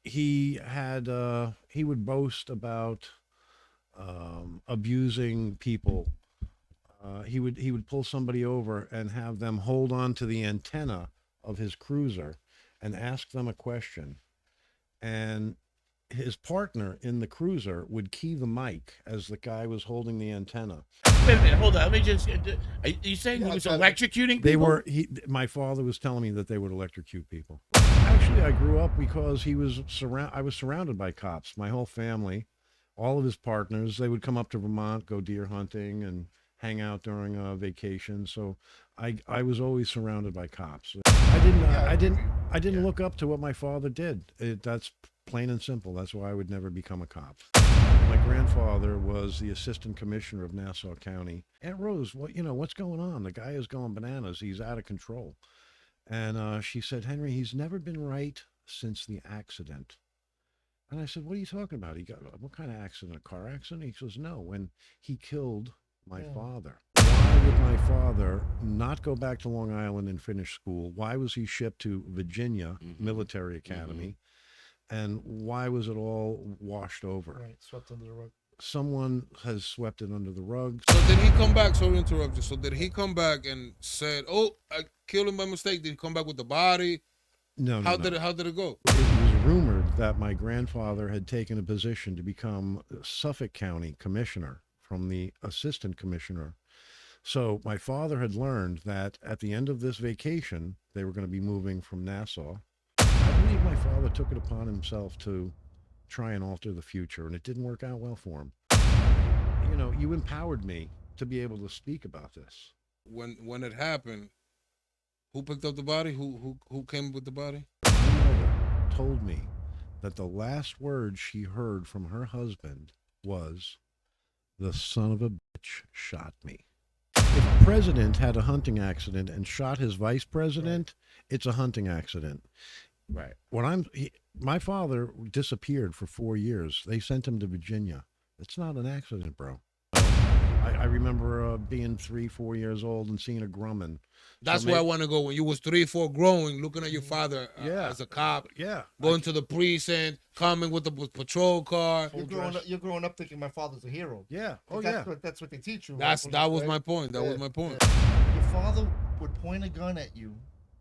He would boast about abusing people. He would pull somebody over and have them hold on to the antenna of his cruiser and ask them a question. And his partner in the cruiser would key the mic as the guy was holding the antenna. Wait a minute, hold on. Let me just. Are you saying he was electrocuting people? They were. My father was telling me that they would electrocute people. Actually, I grew up because I was surrounded by cops. My whole family, all of his partners, they would come up to Vermont, go deer hunting, and hang out during vacation. So I was always surrounded by cops. I didn't look up to what my father did. That's plain and simple. That's why I would never become a cop. My grandfather was the assistant commissioner of Nassau County. Aunt Rose, what's going on? The guy is going bananas. He's out of control. And she said, Henry, he's never been right since the accident. And I said, what are you talking about? What kind of accident? A car accident? He says, no, when he killed my father. Why would my father not go back to Long Island and finish school? Why was he shipped to Virginia Military Academy? And why was it all washed over? Right, swept under the rug. Someone has swept it under the rug. So did he come back? Sorry to interrupt you. So did he come back and said, "Oh, I killed him by mistake"? Did he come back with the body? No. How did it go? It was rumored that my grandfather had taken a position to become Suffolk County commissioner from the assistant commissioner. So my father had learned that at the end of this vacation, they were going to be moving from Nassau. I believe my father took it upon himself to try and alter the future, and it didn't work out well for him. You empowered me to be able to speak about this. When it happened, who picked up the body? Who came with the body? My mother told me that the last words she heard from her husband was, "The son of a bitch shot me." If a president had a hunting accident and shot his vice president, it's a hunting accident. Right. My father disappeared for 4 years. They sent him to Virginia. It's not an accident, bro. I remember being 3-4 years old and seeing a Grumman. That's where I want to go. When you was 3-4 growing, looking at your father as a cop, going to the precinct, coming with the patrol car. You're growing up thinking my father's a hero. Yeah. That's what they teach you. That was my point. That was my point. Your father would point a gun at you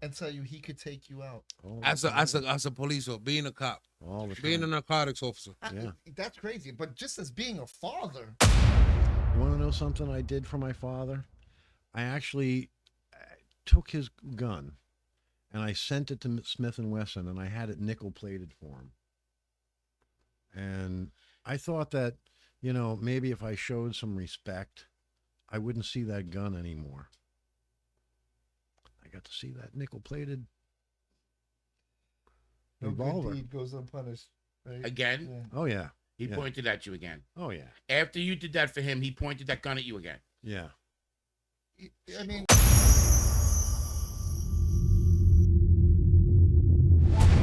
and tell you he could take you out. As a police officer, being a cop, being a narcotics officer. That's crazy. But just as being a father. You want to know something I did for my father? I actually took his gun and I sent it to Smith & Wesson, and I had it nickel plated for him. And I thought that, maybe if I showed some respect, I wouldn't see that gun anymore. I got to see that nickel plated revolver. No good deed goes unpunished. Right? Again? Yeah. Oh, yeah. He pointed at you again. Oh, yeah. After you did that for him, he pointed that gun at you again. Yeah. I mean...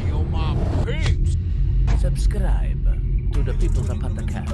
Yo, my peeps! Subscribe to the People's Podcast.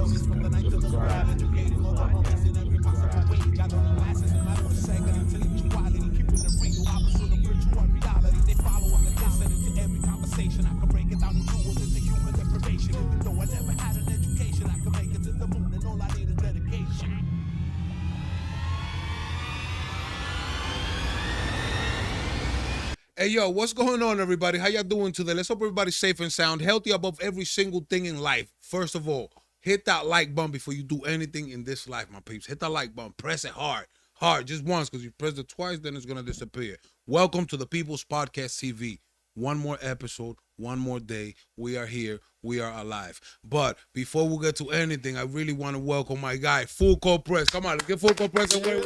Hey, yo, what's going on, everybody? How y'all doing today? Let's hope everybody's safe and sound, healthy above every single thing in life. First of all, hit that like button before you do anything in this life, my peeps. Hit that like button. Press it hard. Hard, just once, because you press it twice, then it's going to disappear. Welcome to the People's Podcast TV. One more episode, one more day. We are here. We are alive. But before we get to anything, I really want to welcome my guy, Full Court Press. Come on, let's get Full Court Press away.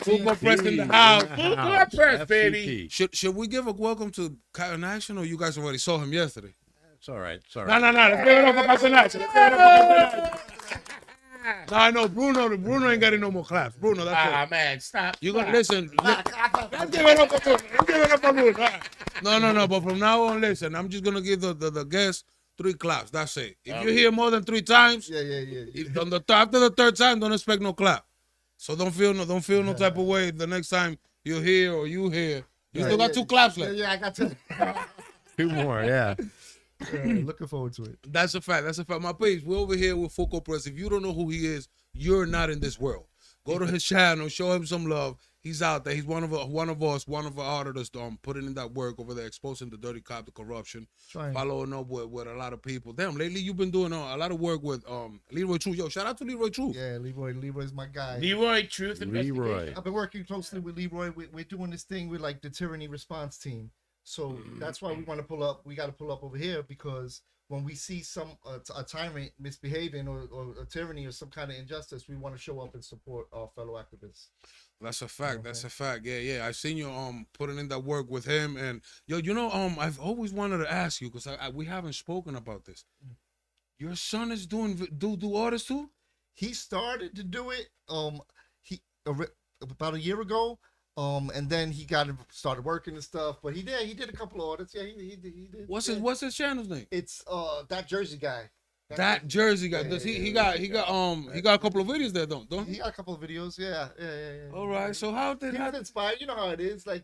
Full Court Press in the house. Full Court Press, baby. Should we give a welcome to Kyle Nash, or you guys already saw him yesterday? It's all right. No. Let's give it up for Kyle Nash. No, I know Bruno ain't getting no more claps. Bruno, that's it. Man, stop. You gonna listen. Let's give it up for Bruno. Let's give it up for Bruno. No. But from now on, listen. I'm just gonna give the guests 3 claps. That's it. If you hear more than 3 times, after the 3rd time, don't expect no clap. So don't feel no type of way the next time you hear or you hear. You still got 2 claps left. Yeah, I got 2. 2 more, yeah. Looking forward to it. That's a fact. That's a fact. My peeps, we're over here with Full Court Press. If you don't know who he is, you're not in this world. Go to his channel, show him some love. He's out there. He's one of us, one of our auditors, putting in that work over there, exposing the dirty cop, the corruption, following up with a lot of people. Damn, lately you've been doing a lot of work with Leroy True. Yo, shout out to Leroy True. Yeah, Leroy's my guy. Leroy Truth Investigation. Leroy. I've been working closely with Leroy. We're doing this thing with like the tyranny response team. So that's why we want to pull up. We got to pull up over here because when we see a tyrant misbehaving or a tyranny or some kind of injustice, we want to show up and support our fellow activists. That's a fact. That's a fact. Yeah. I seen you putting in that work with him, and yo, I've always wanted to ask you because we haven't spoken about this. Your son is do artists too? He started to do it. About a year ago. And then he started working and stuff. But he did a couple of audits. Yeah, he did. What's his channel's name? It's That Jersey Guy. That Jersey Guy. Does he got a couple of videos there, don't he? He got a couple of videos. Yeah. All right. So how did he was inspired? You know how it is. Like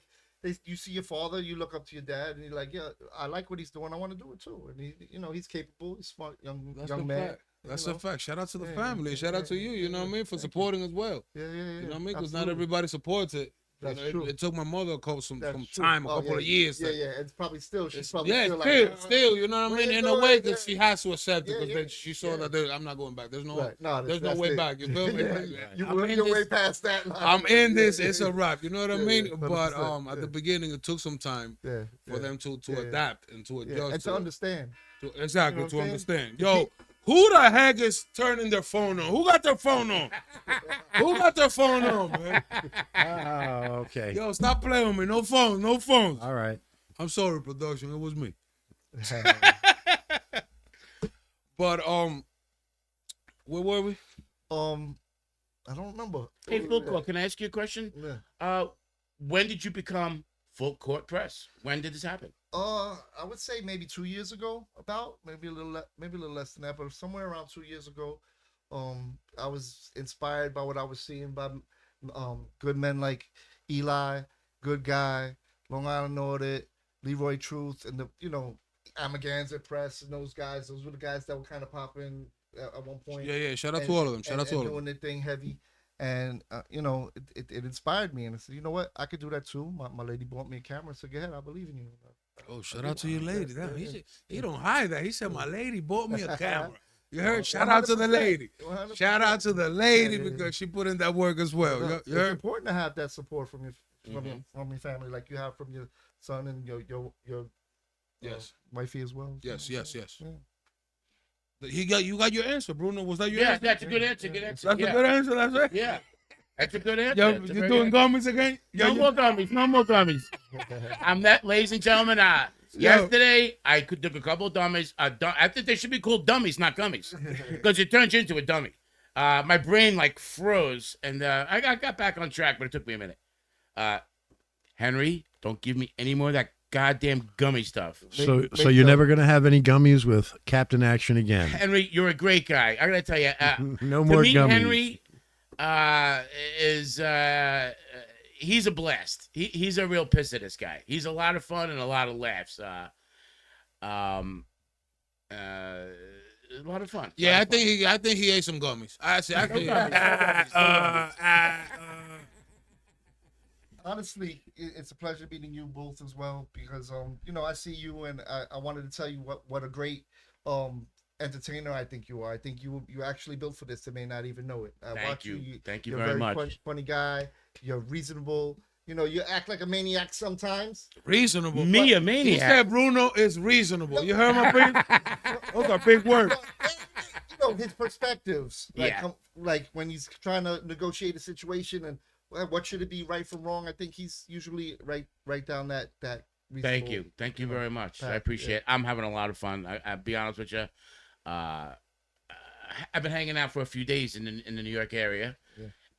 you see your father, you look up to your dad, and you're like, yeah, I like what he's doing. I want to do it too. And he's capable. He's smart, young man. Fact. That's a fact. Shout out to the family. Shout out to you. You know what I mean, for supporting as well. Yeah. You know what I mean, because not everybody supports it. That's true. It took my mother some time, a couple of years. Yeah. It's probably still. She's probably still. You know what I mean? In a way that she has to accept it because then she saw that I'm not going back. There's no way back. You feel me? You're way past that line. I'm in this. It's a wrap. You know what I mean? But at the beginning, it took some time for them to adapt and to adjust and to understand. Exactly, to understand. Yo. Who the heck is turning their phone on? Who got their phone on? Who got their phone on, man? Oh, okay. Yo, stop playing with me. No phones. All right. I'm sorry, production. It was me. But where were we? I don't remember. Hey, Full Court, can I ask you a question? Yeah. When did you become Full Court Press? When did this happen? I would say maybe 2 years ago, maybe a little less than that, but somewhere around 2 years ago. I was inspired by what I was seeing by good men like Eli, Good Guy, Long Island Audit, Leroy Truth, and the Amaganza Press and those guys. Those were the guys that were kind of popping at one point. Yeah. Shout out to all of them. Shout out to all of them. Doing their thing heavy. And, it inspired me. And I said, you know what? I could do that too. My lady bought me a camera and said, go ahead, I believe in you. Oh, shout out to your lady. Damn, he don't hide that. He said, my lady bought me a camera. You heard? Shout out to the lady. 100%. Shout out to the lady because she put in that work as well. It's important to have that support from your family, like you have from your son and your wifey as well. Yes. Yeah. You got your answer, Bruno. Was that your answer? That's a good answer. That's a good answer. That's it. Yeah. That's a good answer. You doing gummies again? No more gummies. I'm that, ladies and gentlemen. Yesterday, I took a couple of dummies. I think they should be called dummies, not gummies, because it turns you into a dummy. My brain froze, and I got back on track, but it took me a minute. Henry, don't give me any more of that goddamn gummy stuff. So you're never gonna have any gummies with Captain Action again. Henry, you're a great guy. I gotta tell you, no more gummies. Henry he's a blast. He's a real piss at this guy. He's a lot of fun and a lot of laughs. A lot of fun. Yeah, I think he ate some gummies. Honestly, it's a pleasure meeting you both as well because I see you and I wanted to tell you what a great entertainer I think you are. I think you actually built for this. They may not even know it. Thank you. Thank you you're very much. Funny guy. You're reasonable. You act like a maniac sometimes. Reasonable. Me, a maniac. He said Bruno is reasonable. You heard my big? Those are big words. His perspectives. Like when he's trying to negotiate a situation and what should it be, right from wrong. I think he's usually right down that. Thank you very much. I appreciate it. I'm having a lot of fun. I'll be honest with you. I've been hanging out for a few days in the New York area,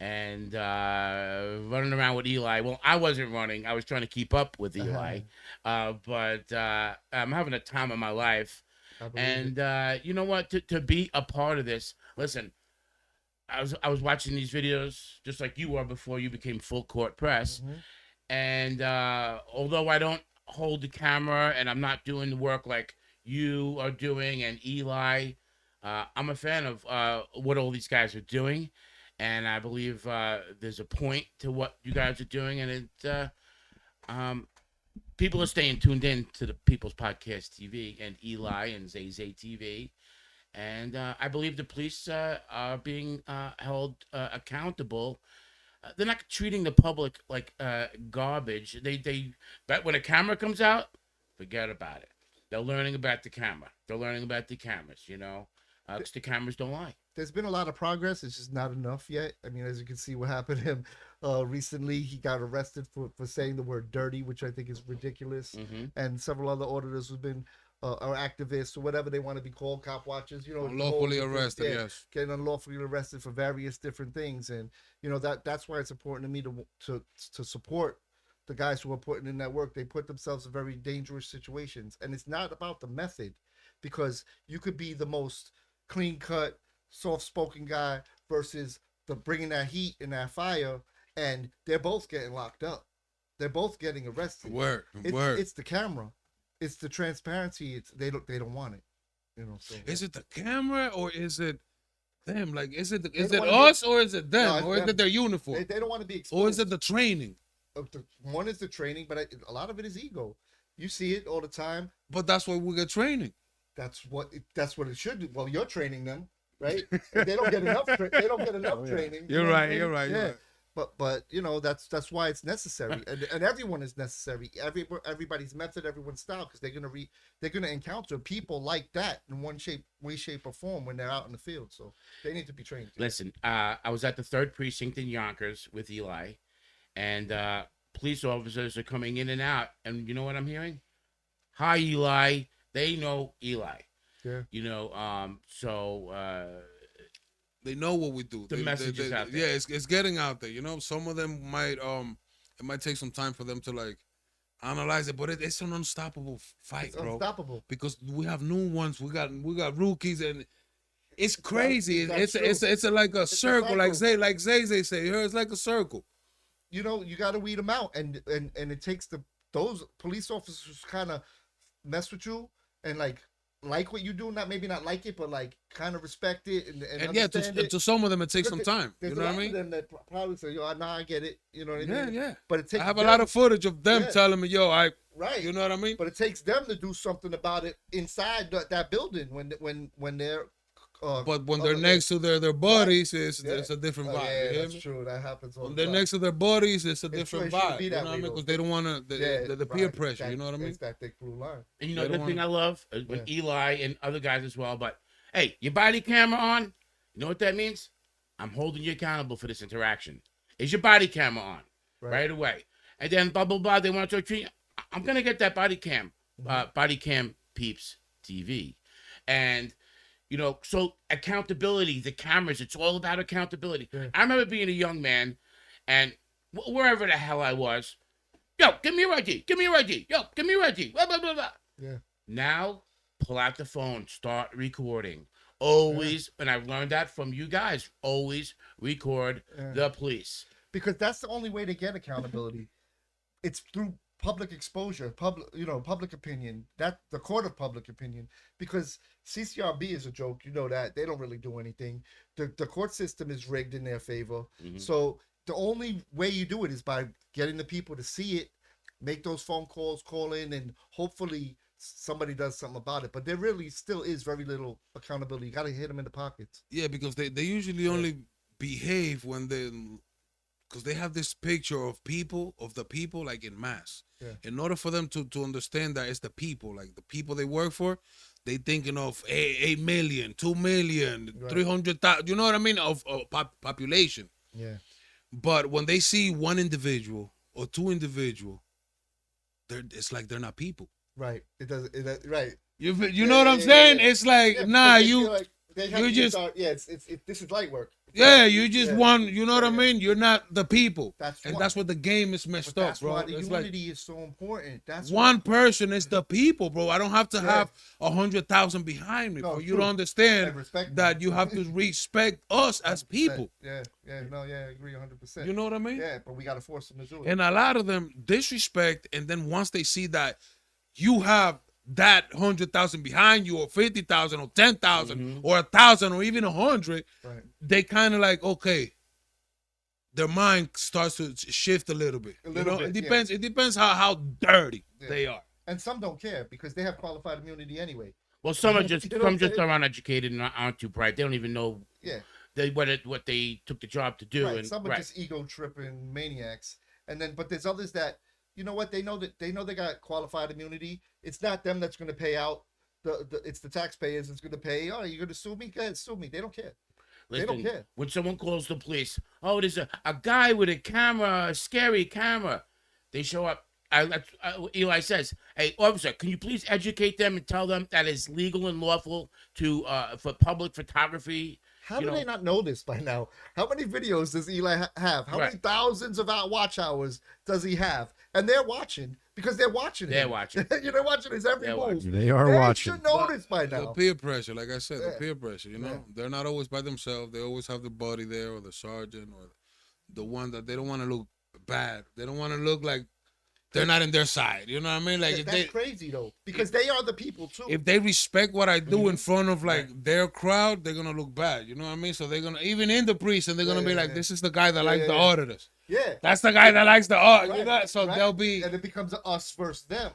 and running around with Eli. Well, I wasn't running. I was trying to keep up with Eli, but I'm having a time of my life. And you know what? To be a part of this, listen. I was watching these videos just like you were before you became Full Court Press, and although I don't hold the camera and I'm not doing the work like you are doing and Eli. I'm a fan of what all these guys are doing, and I believe there's a point to what you guys are doing, and people are staying tuned in to the People's Podcast TV and Eli and Zay TV, and I believe the police are being held accountable. They're not treating the public like garbage. But when a camera comes out, forget about it. They're learning about the camera. They're learning about the cameras, because the cameras don't lie. There's been a lot of progress. It's just not enough yet. I mean, as you can see, what happened to him recently, he got arrested for saying the word dirty, which I think is ridiculous. And several other auditors who've been or activists or whatever they want to be called, cop watchers, Unlawfully arrested, yes. Getting unlawfully arrested for various different things. And, that's why it's important to me to support the guys who are putting in that work. They put themselves in very dangerous situations. And it's not about the method, because you could be the most clean-cut, soft-spoken guy versus the bringing that heat and that fire, and they're both getting locked up. They're both getting arrested. It's the camera. It's the transparency. They don't want it. So, is it the camera or is it them? Like, is it us or is it them? No, or is it their uniform? They don't want to be exposed. Or is it the training? One is the training, but a lot of it is ego. You see it all the time. But that's why we get training. That's what it should do. Well, you're training them, right? They don't get enough. They don't get enough training. You're right. You're right. But that's why it's necessary, and everyone is necessary. Everybody's method, everyone's style, because they're gonna encounter people like that in one way, shape, or form when they're out in the field. So they need to be trained. Listen, I was at the 3rd precinct in Yonkers with Eli, and police officers are coming in and out, and you know what I'm hearing? Hi, Eli. They know Eli. Yeah. They know what we do. The message is out there. Yeah, it's getting out there. Some of them might it might take some time for them to like analyze it, but it's an unstoppable fight, It's bro. unstoppable. Because we have new ones. We got rookies, and it's crazy. That's It's like a circle, like cycle. Zay say. It's like a circle. You got to weed them out, and it takes those police officers kind of mess with you and like what you do, maybe not like it, but like kind of respect it and yeah, understand it. to some of them it takes some time. You know what I mean? There's a lot of them that probably say, "Yo, nah, I get it." You know what I mean? Yeah. But it takes. I have a lot of footage of them telling me, "Yo, right." You know what I mean? But it takes them to do something about it inside that building when they're. But when they're next to their buddies, it's a different vibe. Yeah, you hear that's me? true. That happens all When the they're time. next to their buddies, it's a different vibe. Be You that know what I way, mean? Because though. they don't want to the peer pressure. You know what I mean? It's that thick blue line. And you know They the don't thing I love with Yeah. Eli and other guys as well. But hey, your body camera on. You know what that means? I'm holding you accountable for this interaction. Is your body camera on right away? And then blah blah blah. They want to treat. I'm gonna get that body cam, peeps TV, and. So accountability, the cameras, it's all about accountability. Yeah. I remember being a young man and wherever the hell I was, yo, give me your ID. Give me your ID. Yo, give me your ID. Blah, blah, blah, blah. Yeah. Now, pull out the phone. Start recording. Always, and I've learned that from you guys, always record the police. Because that's the only way to get accountability. It's through public exposure, public opinion, that the court of public opinion, because CCRB is a joke. That they don't really do anything. The court system is rigged in their favor. Mm-hmm. So the only way you do it is by getting the people to see it, make those phone calls, call in, and hopefully somebody does something about it. But there really still is very little accountability. You got to hit them in the pockets. Yeah, because they usually only behave when because they have this picture of the people like in mass. Yeah. In order for them to understand that it's the people, like the people they work for, they thinking of 8 million, 2 million, Right. 300,000, you know what I mean, of population. Yeah. But when they see one individual or two individual, it's like they're not people. Right. It does. Right. You know what I'm saying? Yeah. It's like, Yeah, nah, because they you feel like they have you to just start, this is light work. Yeah, you just Yeah. want, you know what I Yeah. mean? You're not the people. That's And why- that's what the game is But messed up, that's bro. why the It's like unity is so important. That's one why, person is the people, bro. I don't have to Yeah. have 100,000 behind me No, for you true. to understand And respect that them. you have to respect us as people. Yeah, no, yeah, I agree 100%. You know what I mean? Yeah, but we got to force them to do it. And a lot of them disrespect, and then once they see that you have that 100,000 behind you, or 50,000, or 10,000, or 1,000, or even 100, Right. they kind of like, okay, their mind starts to shift a little bit. A little bit, It depends. It depends how dirty Yeah. they are. And some don't care because they have qualified immunity anyway. Well, some are just You know what I'm some just saying? are uneducated and aren't too bright. They don't even know Yeah. what they took the job to do. Right. And Some are right. just ego tripping maniacs. And then, but there's others that, you know what, they know they got qualified immunity. It's not them that's going to pay out. It's the taxpayers that's going to pay. Oh, you're going to sue me? Go ahead, sue me. They don't care. Listen, they don't care. when someone calls the police, oh, there's a guy with a camera, a scary camera. They show up. Eli says, "Hey, officer, can you please educate them and tell them that it's legal and lawful to for public photography?" How do they not know this by now? How many videos does Eli have? How many Right. thousands of watch hours does he have? And they're watching because they're watching. They're him. watching. They're watching his every They're move. watching. They are They watching. should know this by The now. peer pressure, like I said, the Yeah. peer pressure, you know, Yeah. they're not always by themselves. They always have the buddy there, or the sergeant, or the one that they don't want to look bad. They don't want to look like they're not in their side. You know what I mean? Like That's crazy though, because they are the people too. if they respect what I do in front of like their crowd, they're gonna look bad. You know what I mean? So they're gonna, even in the precinct, they're gonna be like, "This is the guy that likes the auditors. Yeah. That's the guy that likes the art." Right, You know? So right. they'll be. And it becomes a us versus them.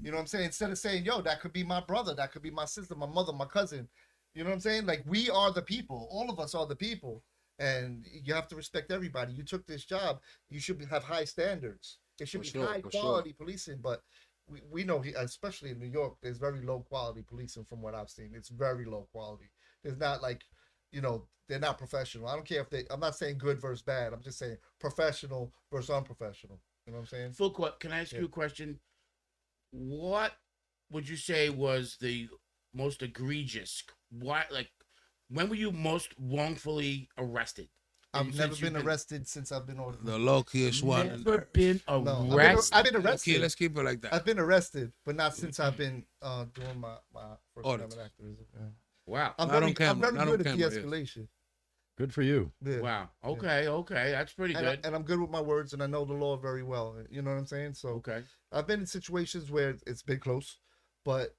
You know what I'm saying? Instead of saying, yo, that could be my brother, that could be my sister, my mother, my cousin. You know what I'm saying? Like, we are the people. All of us are the people. And you have to respect everybody. You took this job. You should have high standards. It should For be sure, high for sure. quality policing. But we know, especially in New York, there's very low quality policing from what I've seen. It's very low quality. There's not like, you know, they're not professional. I don't care if I'm not saying good versus bad. I'm just saying professional versus unprofessional. You know what I'm saying? Full quote. Can I ask you a question? What would you say was the most egregious? When were you most wrongfully arrested? I've Since never you've been arrested since I've been on. The luckiest one. Never been No, arrested. I've been arrested. Okay, let's keep it like that. I've been arrested, but not since I've been doing my first Audit. time in activism. Yeah. Wow. I'm Not very, on camera, I'm very not on good at camera, yes. de-escalation. Good for you. Yeah. Wow. Okay. That's pretty And, good. and I'm good with my words, and I know the law very well. You know what I'm saying? So Okay. I've been in situations where it's been close, but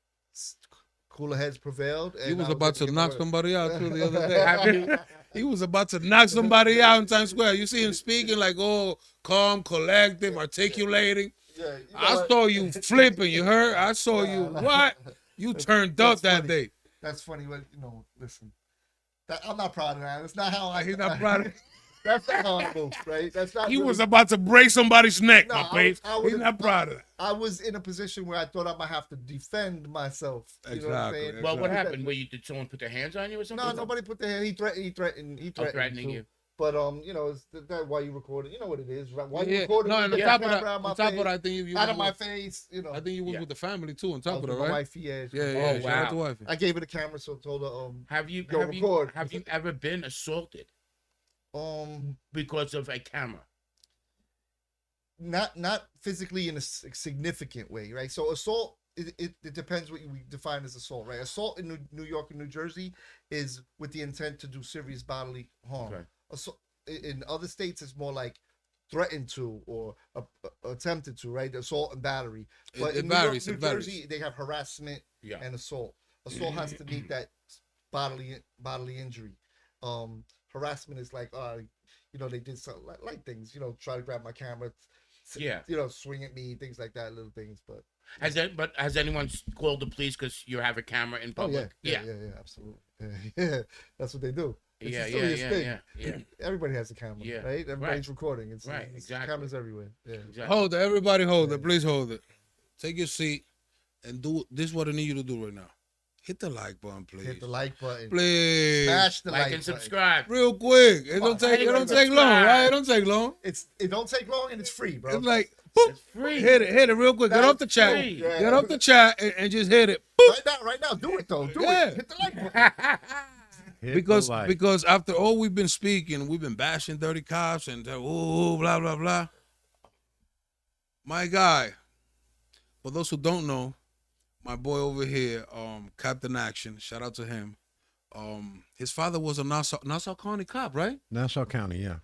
cooler heads prevailed. And He was I about to able get knock my word. somebody out too the other day. He was about to knock somebody out in Times Square. You see him speaking like, oh, calm, collective, articulating. Yeah, you know I what? saw you flipping. You heard? I saw you. What? You turned up That's that funny. day. That's funny. But listen, I'm not proud of that. That's not how I. He's not proud of. That's not how I move, right? That's not. He really- was about to break somebody's neck, No, my I babes. was- I He's was- not proud of that. I was in a position where I thought I might have to defend myself. You know what I'm Exactly, saying? Well, what Exactly. happened? Did someone put their hands on you or something? No, nobody put their hand. He threatened. threatening to. you. But it's that why you recorded. You know what it is, right? Why you Yeah. recording? No, me, and on get top the of that, camera out of my on top of face, that, I think you out of was my with- face. I think you was Yeah. with the family too. On I top was of with that, my right? wife, yeah. Yeah, Oh, Shout out to wow. wifey. I gave her the camera, so told her, Have you Go record. have you ever been assaulted because of a camera? not physically in a significant way, right? So assault, it depends what we define as assault, right? Assault in New York and New Jersey is with the intent to do serious bodily harm. Okay. Assault, in other states, it's more like threatened to or attempted to, right? Assault and battery. But It in varies, New it York, New varies. Jersey, they have harassment Yeah. and assault. Assault has to meet that bodily injury. Harassment is like, they did something like things, try to grab my camera, Yeah. swing at me, things like that, little things. But Has anyone called the police because you have a camera in oh public? yeah, absolutely. Yeah, that's what they do. It's a serious thing. Yeah. Everybody has a camera, Yeah. right? Everybody's Right. recording. It's Right, it's exactly. cameras everywhere. Yeah. Exactly. Hold it, everybody, hold it. Please hold it. Take your seat and do this. Is what I need you to do right now. Hit the like button, please. Hit the like button. Please. Smash the Like like and button. subscribe. Real quick. It Come on, don't take. It anybody don't take long, subscribe. right? It don't take long. It don't take long and it's free, bro. It's like boop. It's free. Hit it real quick. Get That's off the chat. free. Yeah. Get off the chat and just hit it. Boop. Right now, do it though. Do Yeah. it. Hit the like button. Hit because the like. because after all we've been speaking, we've been bashing dirty cops and blah blah blah. My guy, for those who don't know, my boy over here, Captain Action, shout out to him. His father was a Nassau County cop, right? Nassau County, yeah.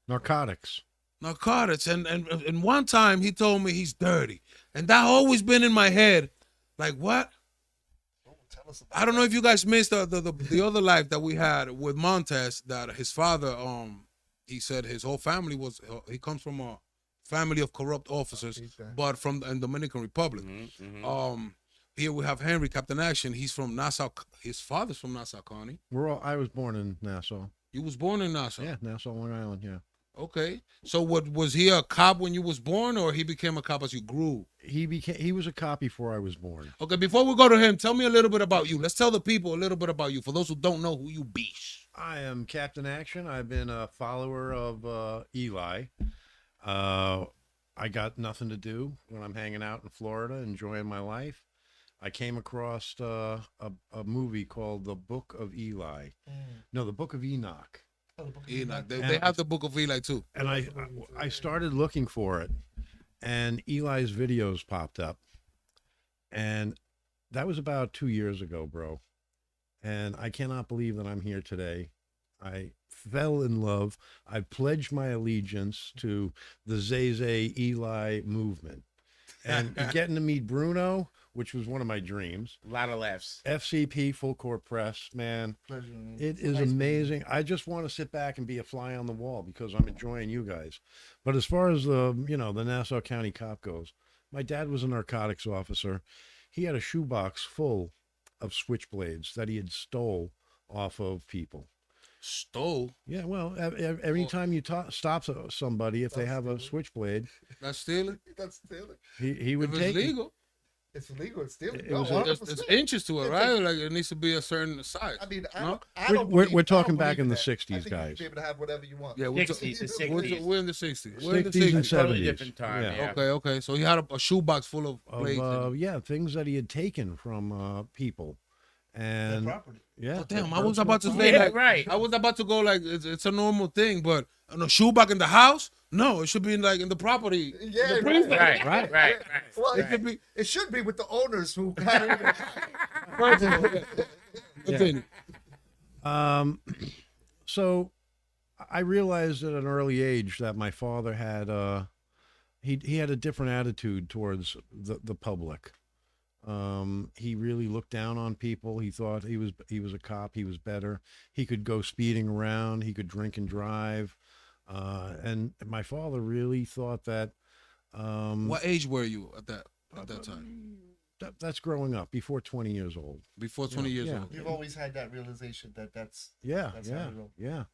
Narcotics. Narcotics, and one time he told me he's dirty, and that always been in my head, like what? I don't know if you guys missed the other life that we had with Montez. That his father, he said his whole family he comes from a family of corrupt officers, but from the Dominican Republic. Here we have Henry, Captain Action. He's from Nassau. His father's from Nassau County. I was born in Nassau. You was born in Nassau. Yeah, Nassau, Long Island, yeah. Okay. So what was he a cop when you was born, or he became a cop as you grew? He was a cop before I was born. Okay, before we go to him, tell me a little bit about you. Let's tell the people a little bit about you. For those who don't know who you be. I am Captain Action. I've been a follower of Eli. I got nothing to do when I'm hanging out in Florida, enjoying my life. I came across a movie called The Book of Eli. No, The Book of Enoch. Enoch. They have the Book of Eli too. And I started looking for it, and Eli's videos popped up, and that was about 2 years ago, bro. And I cannot believe that I'm here today. I fell in love. I pledged my allegiance to the Zay Eli movement, and getting to meet Bruno, which was one of my dreams. A lot of laughs. FCP, Full Court Press, man. Pleasure. It is amazing. I just want to sit back and be a fly on the wall because I'm enjoying you guys. But as far as the Nassau County cop goes, my dad was a narcotics officer. He had a shoebox full of switchblades that he had stole off of people. Stole? Yeah, well, every time you stop somebody, if they have a switchblade, That's stealing? That's stealing. he would If take it's legal. It's illegal. It's stealing. It was No, a- It's inches to it, right? Like it needs to be a certain size. I mean, No? I don't We're believe- talking I don't back believe in the that. 60s, I think you guys. should be able to have whatever you want. Yeah, We're in the 60s. We're in the 60s. We're in the 60s and 60s. Totally 70s. different time. Yeah. Yeah. Okay. So he had a shoebox full of blades. Things that he had taken from people, and Property. yeah. Oh, damn, I was about to say Yeah, like, right. I was about to go like it's a normal thing, but a shoebox in the house? No, it should be like in the property. Yeah, the right. Right. Right. Right. Well, It could be. it should be with the owners who got it. Continue. So I realized at an early age that my father had he had a different attitude towards the public. He really looked down on people. He thought he was a cop. He was better. He could go speeding around. He could drink and drive. And my father really thought that. What age were you at that time? That's growing up before 20 years old. Before 20 years yeah. old. You've always had that realization that's Yeah, That's how yeah, you roll. yeah.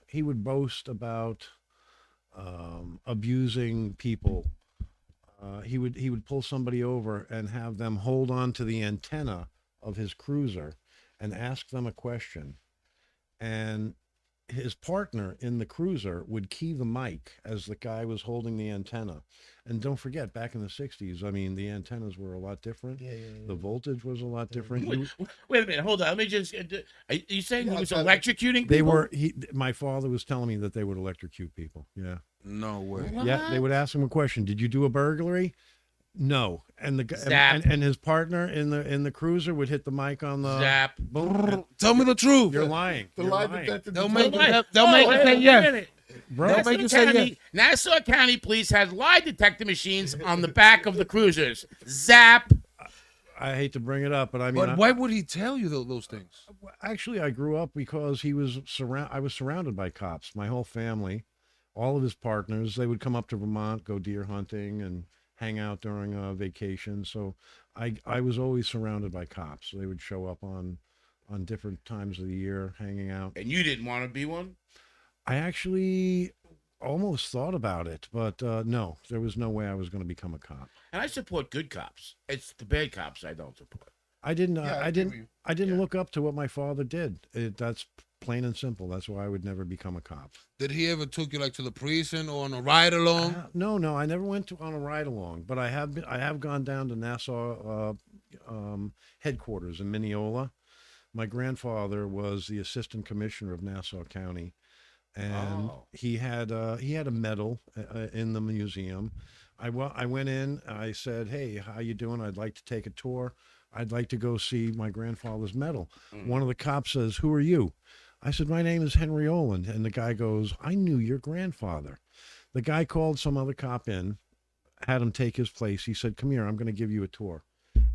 He would boast about abusing people. He would pull somebody over and have them hold on to the antenna of his cruiser and ask them a question. And his partner in the cruiser would key the mic as the guy was holding the antenna. And don't forget, back in the 60s, I mean, the antennas were a lot different. Yeah. The voltage was a lot different. Wait a minute. Hold on. Let me just. Are you saying Yeah, he was I'm electrocuting They people? were. My father was telling me that they would electrocute people. Yeah. No way. Yeah, they would ask him a question. Did you do a burglary? No. And the guy Zap. and his partner in the cruiser would hit the mic on the Zap. boom. Tell me the truth. You're lying. the You're lie lying. detector. They'll detector- make they'll make you say yes. Bro, They'll make you say yes. Nassau County Police has lie detector machines on the back of the cruisers. Zap. I hate to bring it up, but I mean, But why would he tell you those things? actually, I grew up because I was surrounded by cops. My whole family, all of his partners, they would come up to Vermont, go deer hunting, and hang out during vacation. So I was always surrounded by cops. They would show up on different times of the year, hanging out. And you didn't want to be one? I actually almost thought about it, but no, there was no way I was going to become a cop. And I support good cops. It's the bad cops I don't support. I didn't. Yeah, I I agree didn't. with you. I didn't Yeah. look up to what my father did. That's plain and simple. That's why I would never become a cop. Did he ever took you like to the prison or on a ride along? No, I never went on a ride along, but I have gone down to Nassau headquarters in Mineola. My grandfather was the assistant commissioner of Nassau County, and Oh. he had a medal in the museum. I went in. I said, "Hey, how you doing? I'd like to take a tour. I'd like to go see my grandfather's medal." One of the cops says, "Who are you?" I said, "My name is Henry Olin." And the guy goes, "I knew your grandfather." The guy called some other cop in, had him take his place. He said, "Come here, I'm going to give you a tour."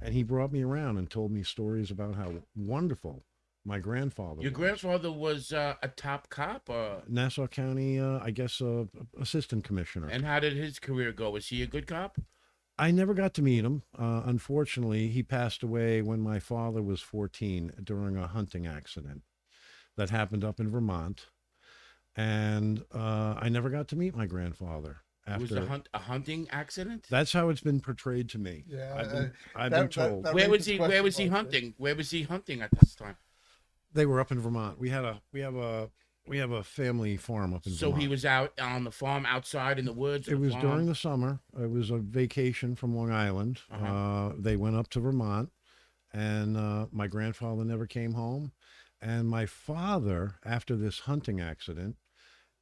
And he brought me around and told me stories about how wonderful my grandfather Your was. grandfather was a top cop, or Nassau County, I guess, assistant commissioner. and how did his career go? Was he a good cop? I never got to meet him. Unfortunately, he passed away when my father was 14 during a hunting accident that happened up in Vermont. And I never got to meet my grandfather. It was After a hunting accident. That's how it's been portrayed to me. Yeah, I've been told. Where was he? Where was he hunting? Where was he hunting at this time? They were up in Vermont. We have a family farm up in So Vermont. he was out on the farm outside in the woods. It was during the summer. It was a vacation from Long Island. They went up to Vermont, and my grandfather never came home. And my father, after this hunting accident,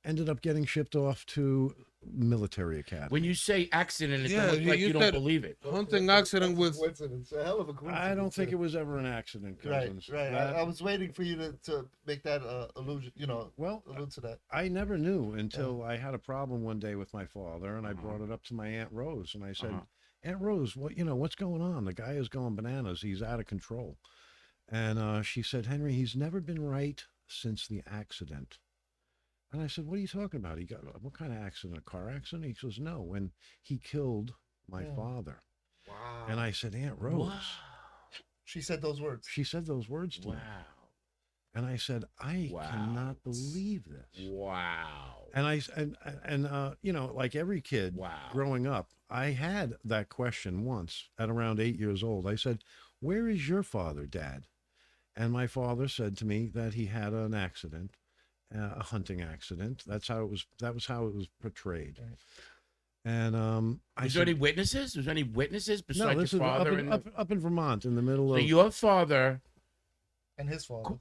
ended up getting shipped off to military academy. When you say accident, it Yeah, looks like you you don't said- believe it. Hunting accident with. coincidence. A hell of a coincidence. I don't think it was ever an accident, Right, cousins. right. That- I was waiting for you to make that allusion. well, allude to that. I never knew until I had a problem one day with my father, and I brought it up to my Aunt Rose, and I said, "Aunt Rose, what's going on? The guy is going bananas. He's out of control." And she said, "Henry, he's never been right since the accident." And I said, "What are you talking about? He got what kind of accident? A car accident?" He goes, "No, when he killed my father." Wow. And I said, "Aunt Rose." She said those words. She said those words to me. Wow. And I said, "I Wow. cannot believe this." Wow. And like every kid Wow. growing up, I had that question once at around 8 years old. I said, "Where is your father, Dad?" And my father said to me that he had an accident, a hunting accident. That was how it was portrayed. Right. And I Was there said, any witnesses? Was there any witnesses "No, besides this your is father? up in Vermont, in the middle So of your father And his father.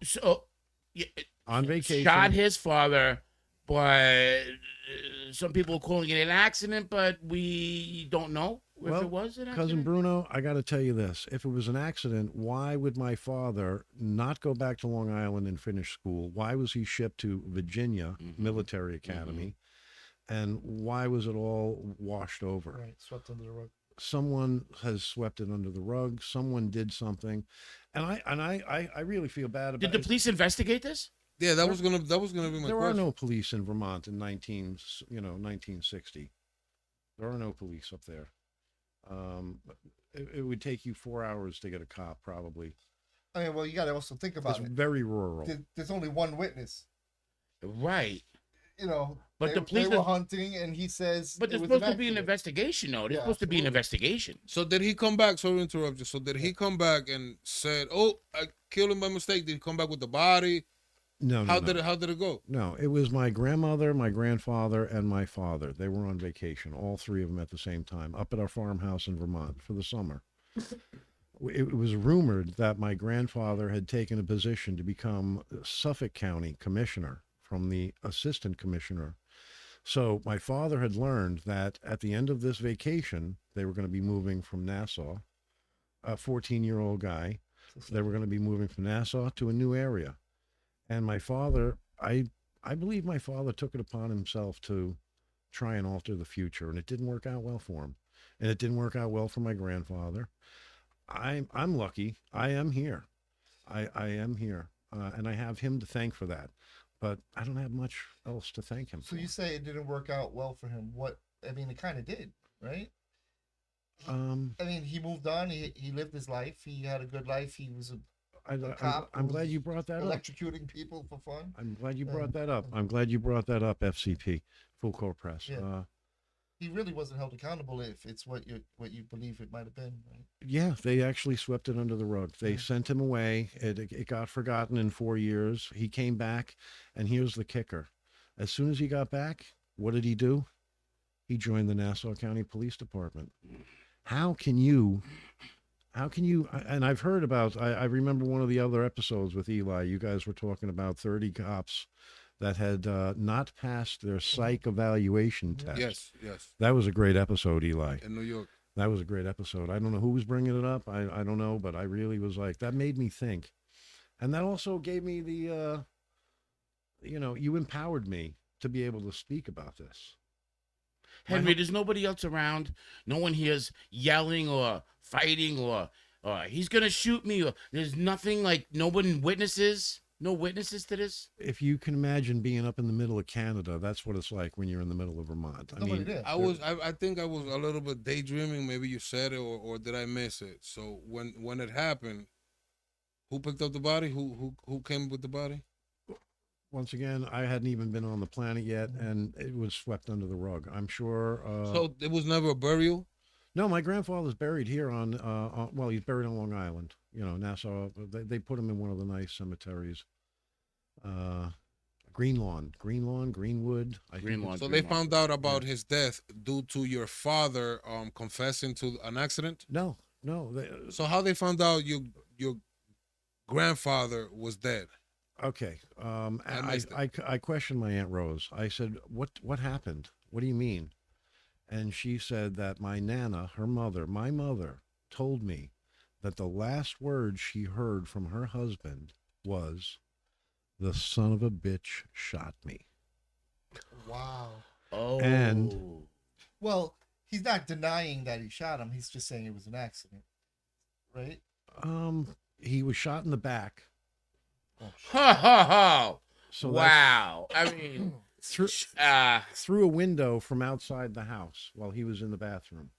on vacation." shot his father, but some people are calling it an accident, but we don't know if Well, it was an accident. Cousin Bruno, I got to tell you this. If it was an accident, why would my father not go back to Long Island and finish school? Why was he shipped to Virginia Military Academy? And why was it all washed over? Right. Swept under the rug. Someone has swept it under the rug. Someone did something. And I really feel bad about Did the it. police investigate this? Yeah, that was gonna be my There are question. no police in Vermont in 1960. There are no police up there. It would take you 4 hours to get a cop, probably. I mean, well, you got to also think about It's it. very rural. There's only one witness. Right. they But the police were are- hunting, and he says. But it there's was supposed to be an accident. investigation, though. There's Yeah, supposed to be an absolutely. investigation. So did he come back? Sorry to interrupt you. So did he come back and said, "Oh, I killed him by mistake"? Did he come back with the body? No, How no. did it go? No, it was my grandmother, my grandfather, and my father. They were on vacation, all three of them at the same time, up at our farmhouse in Vermont for the summer. It was rumored that my grandfather had taken a position to become Suffolk County commissioner from the assistant commissioner. So my father had learned that at the end of this vacation, they were going to be moving from Nassau, a 14-year-old guy. They were going to be moving from Nassau to a new area. And my father, I believe my father took it upon himself to try and alter the future, and it didn't work out well for him. And it didn't work out well for my grandfather. I'm lucky. I am here. I am here. And I have him to thank for that. But I don't have much else to thank him So for. you say it didn't work out well for him. It kind of did, right? He moved on. He lived his life. He had a good life. He was cop I'm who glad was you brought that up. electrocuting people for fun. I'm glad you brought that up. I'm glad you brought that up, FCP, Full Court Press. Yeah. He really wasn't held accountable if it's what you believe it might have been, right? Yeah, they actually swept it under the rug. They sent him away. It got forgotten in 4 years. He came back, and here's the kicker. As soon as he got back, what did he do? He joined the Nassau County Police Department. How can you How can you? And I've heard about. I remember one of the other episodes with Eli. You guys were talking about 30 cops that had not passed their psych evaluation test. Yes, yes. That was a great episode, Eli. In New York. That was a great episode. I don't know who was bringing it up. I don't know, but I really was like, that made me think. And that also gave me the, you empowered me to be able to speak about this. Henry, there's nobody else around. No one here's yelling or fighting or he's gonna shoot me, or there's nothing, like no one witnesses. No witnesses to this. If you can imagine being up in the middle of Canada, that's what it's like when you're in the middle of Vermont. I Nobody mean, did. I think I was a little bit daydreaming. Maybe you said it, or did I miss it? So when it happened, who picked up the body? Who came with the body? once again, I hadn't even been on the planet yet, and it was swept under the rug. I'm sure. So it was never a burial? No, my grandfather's buried here well, he's buried on Long Island, Nassau. They put him in one of the nice cemeteries. Greenwood. Greenlawn. So they found out about his death due to your father confessing to an accident? No. So how they found out your grandfather was dead? Okay. missed I questioned my Aunt Rose. I said, what happened? What do you mean? And she said that my Nana, my mother, told me that the last words she heard from her husband was, "The son of a bitch shot me." Wow. Oh. And- Well, he's not denying that he shot him. He's just saying it was an accident, right? He was shot in the back. Ha ha ha. So Wow. I mean, through a window from outside the house while he was in the bathroom.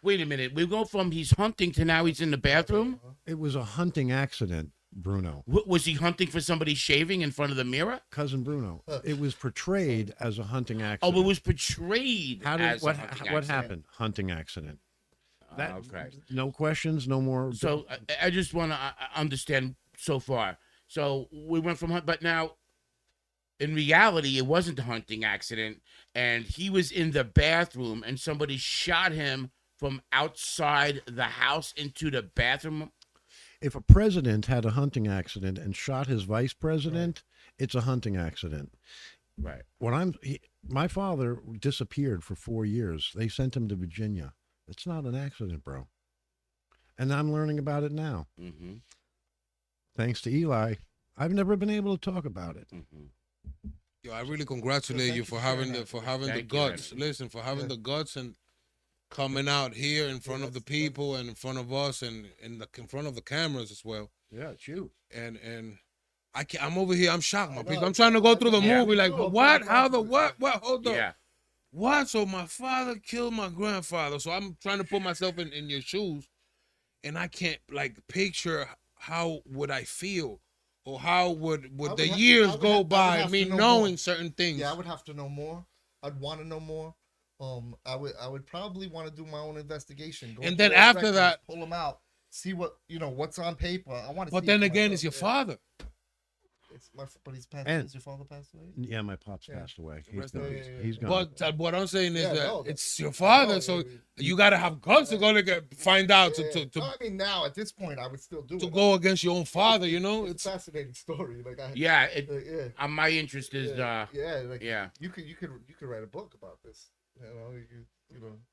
wait a minute. We go from he's hunting to now he's in the bathroom? It was a hunting accident, Bruno. Was he hunting for somebody shaving in front of the mirror? Cousin Bruno. It was portrayed as a hunting Oh, accident. it was portrayed. as a what hunting what accident. happened? Hunting accident. That Okay. No questions, no more. So I just want to understand so far. So we went from hunt, but now in reality, it wasn't a hunting accident, and he was in the bathroom, and somebody shot him from outside the house into the bathroom. If a president had a hunting accident and shot his vice president, it's a hunting accident. Right. My father disappeared for 4 years. They sent him to Virginia. It's not an accident, bro. And I'm learning about it now. Mm-hmm. Thanks to Eli, I've never been able to talk about it. Mm-hmm. Yo, I really congratulate you for having the Thank you, guts. Henry. Listen, for having the guts and coming out here in front of the people and in front of us and in front of the cameras as well. Yeah, it's you. And I'm over here. I'm shocked, my people. I'm trying to go through the movie like, what? How the what? What? Hold up. Yeah. What? So my father killed my grandfather. So I'm trying to put myself in your shoes, and I can't picture how would I feel, or how would the years go by me knowing certain things. Yeah, I would have to know more. I'd want to know more. I would probably want to do my own investigation. Go And through then those after records, that, pull them out, see what what's on paper. I want to. but then again, it's your father. But he's passed. And- Has your father passed away? Yeah, my pops Yeah. passed away. Rest He's in gone. peace. He's gone. But what I'm saying is Yeah, that no, it's your father, no, so yeah, you gotta have guts to go find out Yeah. to No, I mean, now at this point, I would still do it. go against your own father. It's a fascinating story. Like Yeah. yeah. My interest is yeah, like yeah. you could write a book about this.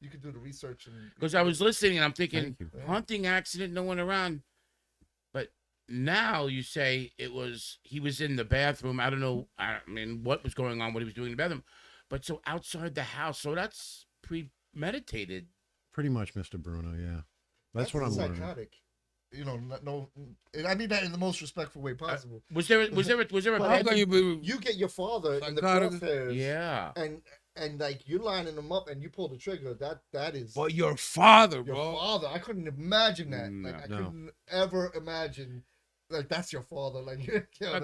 You could do the research and Because I was listening and I'm thinking, Thank you. hunting accident, no one around. But now you say he was in the bathroom. I don't know. I mean, what was going on when he was doing the bathroom. But so outside the house. So that's premeditated. Pretty much, Mr. Bruno. Yeah, that's what I'm learning. psychotic. No, and I mean that in the most respectful way possible. Was there a How can you be? You get your father in the Psychotic. crosshairs, Yeah. and like you're lining them up, and you pull the trigger. That is But your father, your bro. father. I couldn't imagine that. Like I No. couldn't ever imagine. Like that's your father. Like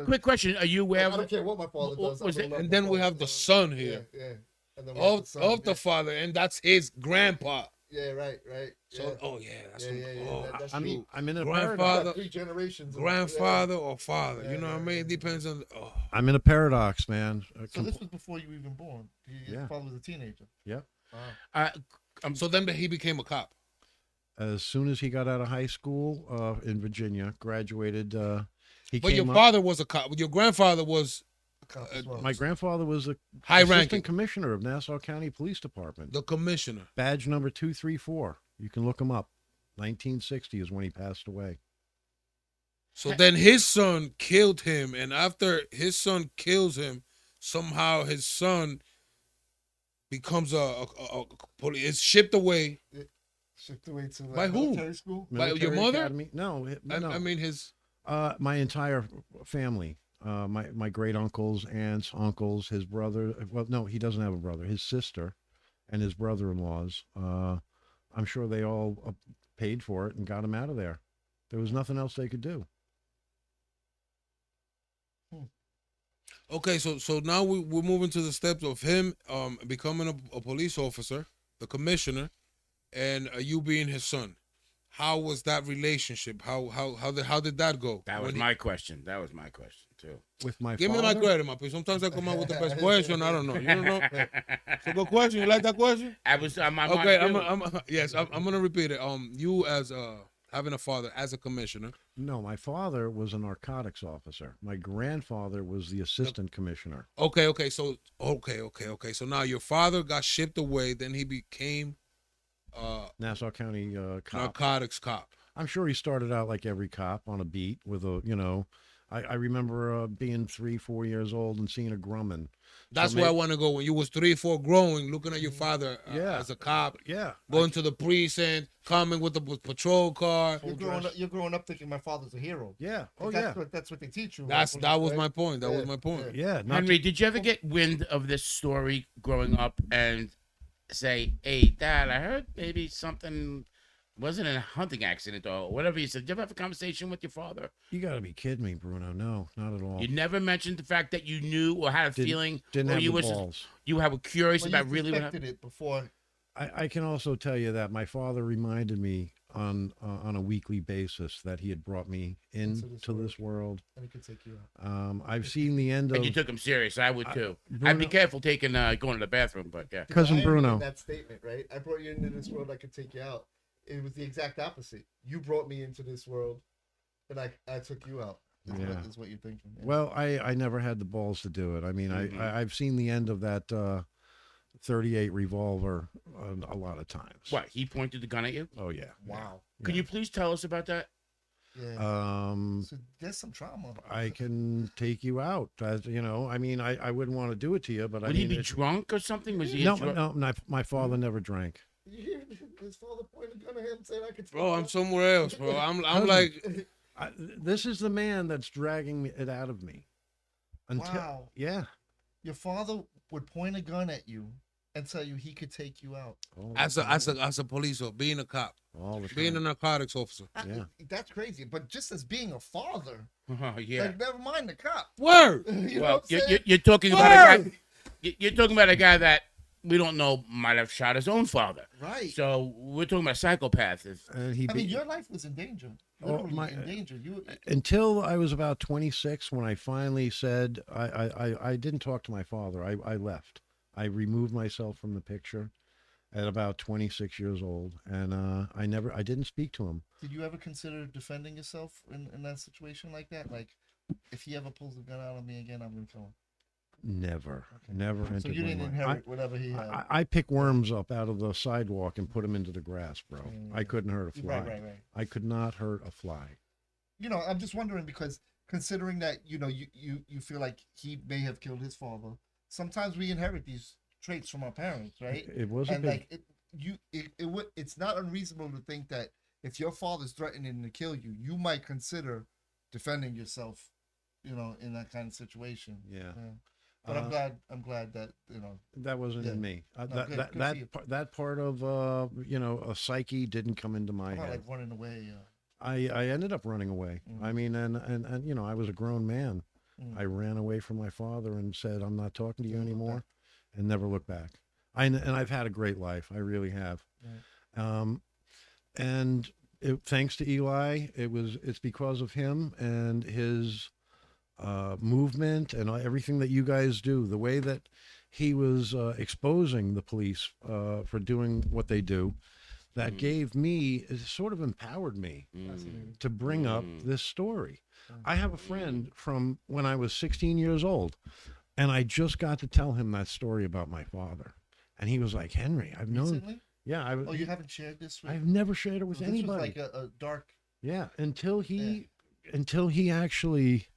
Quick question: are you aware I don't of? care what my father does. Was I'm it- gonna love And my then we father. have the son here. Yeah. And then we have Of the son, the yeah. father, and that's his grandpa. Yeah, right. So, that's That's I'm true. in a Grandfather- paradox. 3 generations. of- grandfather or father. Yeah, You know what I yeah, mean? yeah. It depends on. I'm in a paradox, man. So this was before you were even born. Your Yeah. father was a teenager. Yep. Wow. So then he became a cop. As soon as he got out of high school in Virginia, graduated. He But your came up. father was a cop. Your grandfather was My grandfather was the high assistant ranking, commissioner of Nassau County Police Department. the commissioner. Badge number 234. You can look him up. 1960 is when he passed away. So then his son killed him, and after his son kills him, somehow his son becomes a police. It's shipped away. Shipped away to By who? military school. By your Military mother? Academy. No, no. I mean his. My entire family. My great uncles, aunts, uncles, his brother. Well, no, he doesn't have a brother. His sister, and his brother-in-laws. I'm sure they all paid for it and got him out of there. There was nothing else they could do. Okay, so now we're moving to the steps of him becoming a police officer, the commissioner, and you being his son. How was that relationship? How did that go? That was my question. That was my question too. With my Give me father, my credit, my please. Sometimes I come out with the best question. I don't know. You don't know. It's a good question. You like that question? I was on my Okay, mind. I'm gonna repeat it. You as having a father as a commissioner. No, my father was a narcotics officer. My grandfather was the assistant commissioner. Okay. So So now your father got shipped away. Then he became Nassau County cop. narcotics cop. I'm sure he started out like every cop on a beat with a, I remember being 3-4 years old and seeing a Grumman. That's where I want to go. When you was 3, 4, growing, looking at your father Yeah. as a cop, Yeah. going to the precinct, coming with the patrol car. You're growing up thinking my father's a hero. Yeah. Oh, That's yeah. that's what they teach you. That was right? my point. That was my point. Yeah. Not Henry, did you ever get wind of this story growing up and say, "Hey, Dad, I heard maybe something wasn't a hunting accident or whatever you said"? Did you ever have a conversation with your father? You got to be kidding me, Bruno. No, not at all. You never mentioned the fact that you knew or had a feeling, Didn't or have you the were balls. you were curious Well, about you really what suspected happened. it before. I can also tell you that my father reminded me on a weekly basis that he had brought me into this world. And it could take you out. I've seen the end And of you took him serious. I would too. Bruno- I'd be careful taking going to the bathroom, but yeah. Cousin The irony Bruno. in that statement, right? I brought you into this world. I could take you out. It was the exact opposite. You brought me into this world, and I took you out. Is what you're thinking. Yeah. Well, I never had the balls to do it. I mean, I've seen the end of that 38 revolver a lot of times. What? He pointed the gun at you? Oh yeah. Wow. Could you please tell us about that? Yeah. So there's some trauma. I can take you out. I mean, I wouldn't want to do it to you, but Would I mean, he be drunk or something? Was he? no, drunk? no, my father never drank. You hear his father pointing a gun at him saying, "I could." Bro, I'm somewhere else, bro. I'm like, This is the man that's dragging it out of me. Wow. Yeah. Your father would point a gun at you and tell you he could take you out. as a police officer, being a cop, All the being a time. narcotics officer. Yeah. That's crazy. But just as being a father, Oh, yeah. like, never mind the cop. Word. You know Well, what I'm saying? you're talking about a guy. You're talking about a guy that we don't know might have shot his own father. Right. So we're talking about a psychopath. And he I mean, beat- your life was in danger. Oh, Literally in danger. You. until I was about 26 when I finally said I didn't talk to my father. I left. I removed myself from the picture at about 26 years old, and I didn't speak to him. Did you ever consider defending yourself in that situation like that? Like, if he ever pulls a gun out on me again, I'm gonna kill him. Never entered So you my didn't mind. inherit whatever he had. I pick worms up out of the sidewalk and put them into the grass, bro. I couldn't hurt a fly. Right. I could not hurt a fly. I'm just wondering because considering that you feel like he may have killed his father. Sometimes we inherit these traits from our parents, right? It was a And big. like it's not unreasonable to think that if your father's threatening to kill you, you might consider defending yourself, in that kind of situation. Yeah. But I'm glad that That wasn't in Yeah. me. No, good for you. That part of a psyche didn't come into my about head. like running away. I ended up running away. I mean, and I was a grown man. I ran away from my father and said, "I'm not talking to you anymore," and never looked back. And I've had a great life. I really have. And thanks to Eli, it's because of him and his movement and everything that you guys do. The way that he was exposing the police for doing what they do. that gave me, it sort of empowered me to bring up this story. I have a friend from when I was 16 years old, and I just got to tell him that story about my father. And he was like, Henry, I've known. Recently? Yeah. Oh, you haven't shared this with I've never shared it with this anybody. was like a dark. Yeah. Until he actually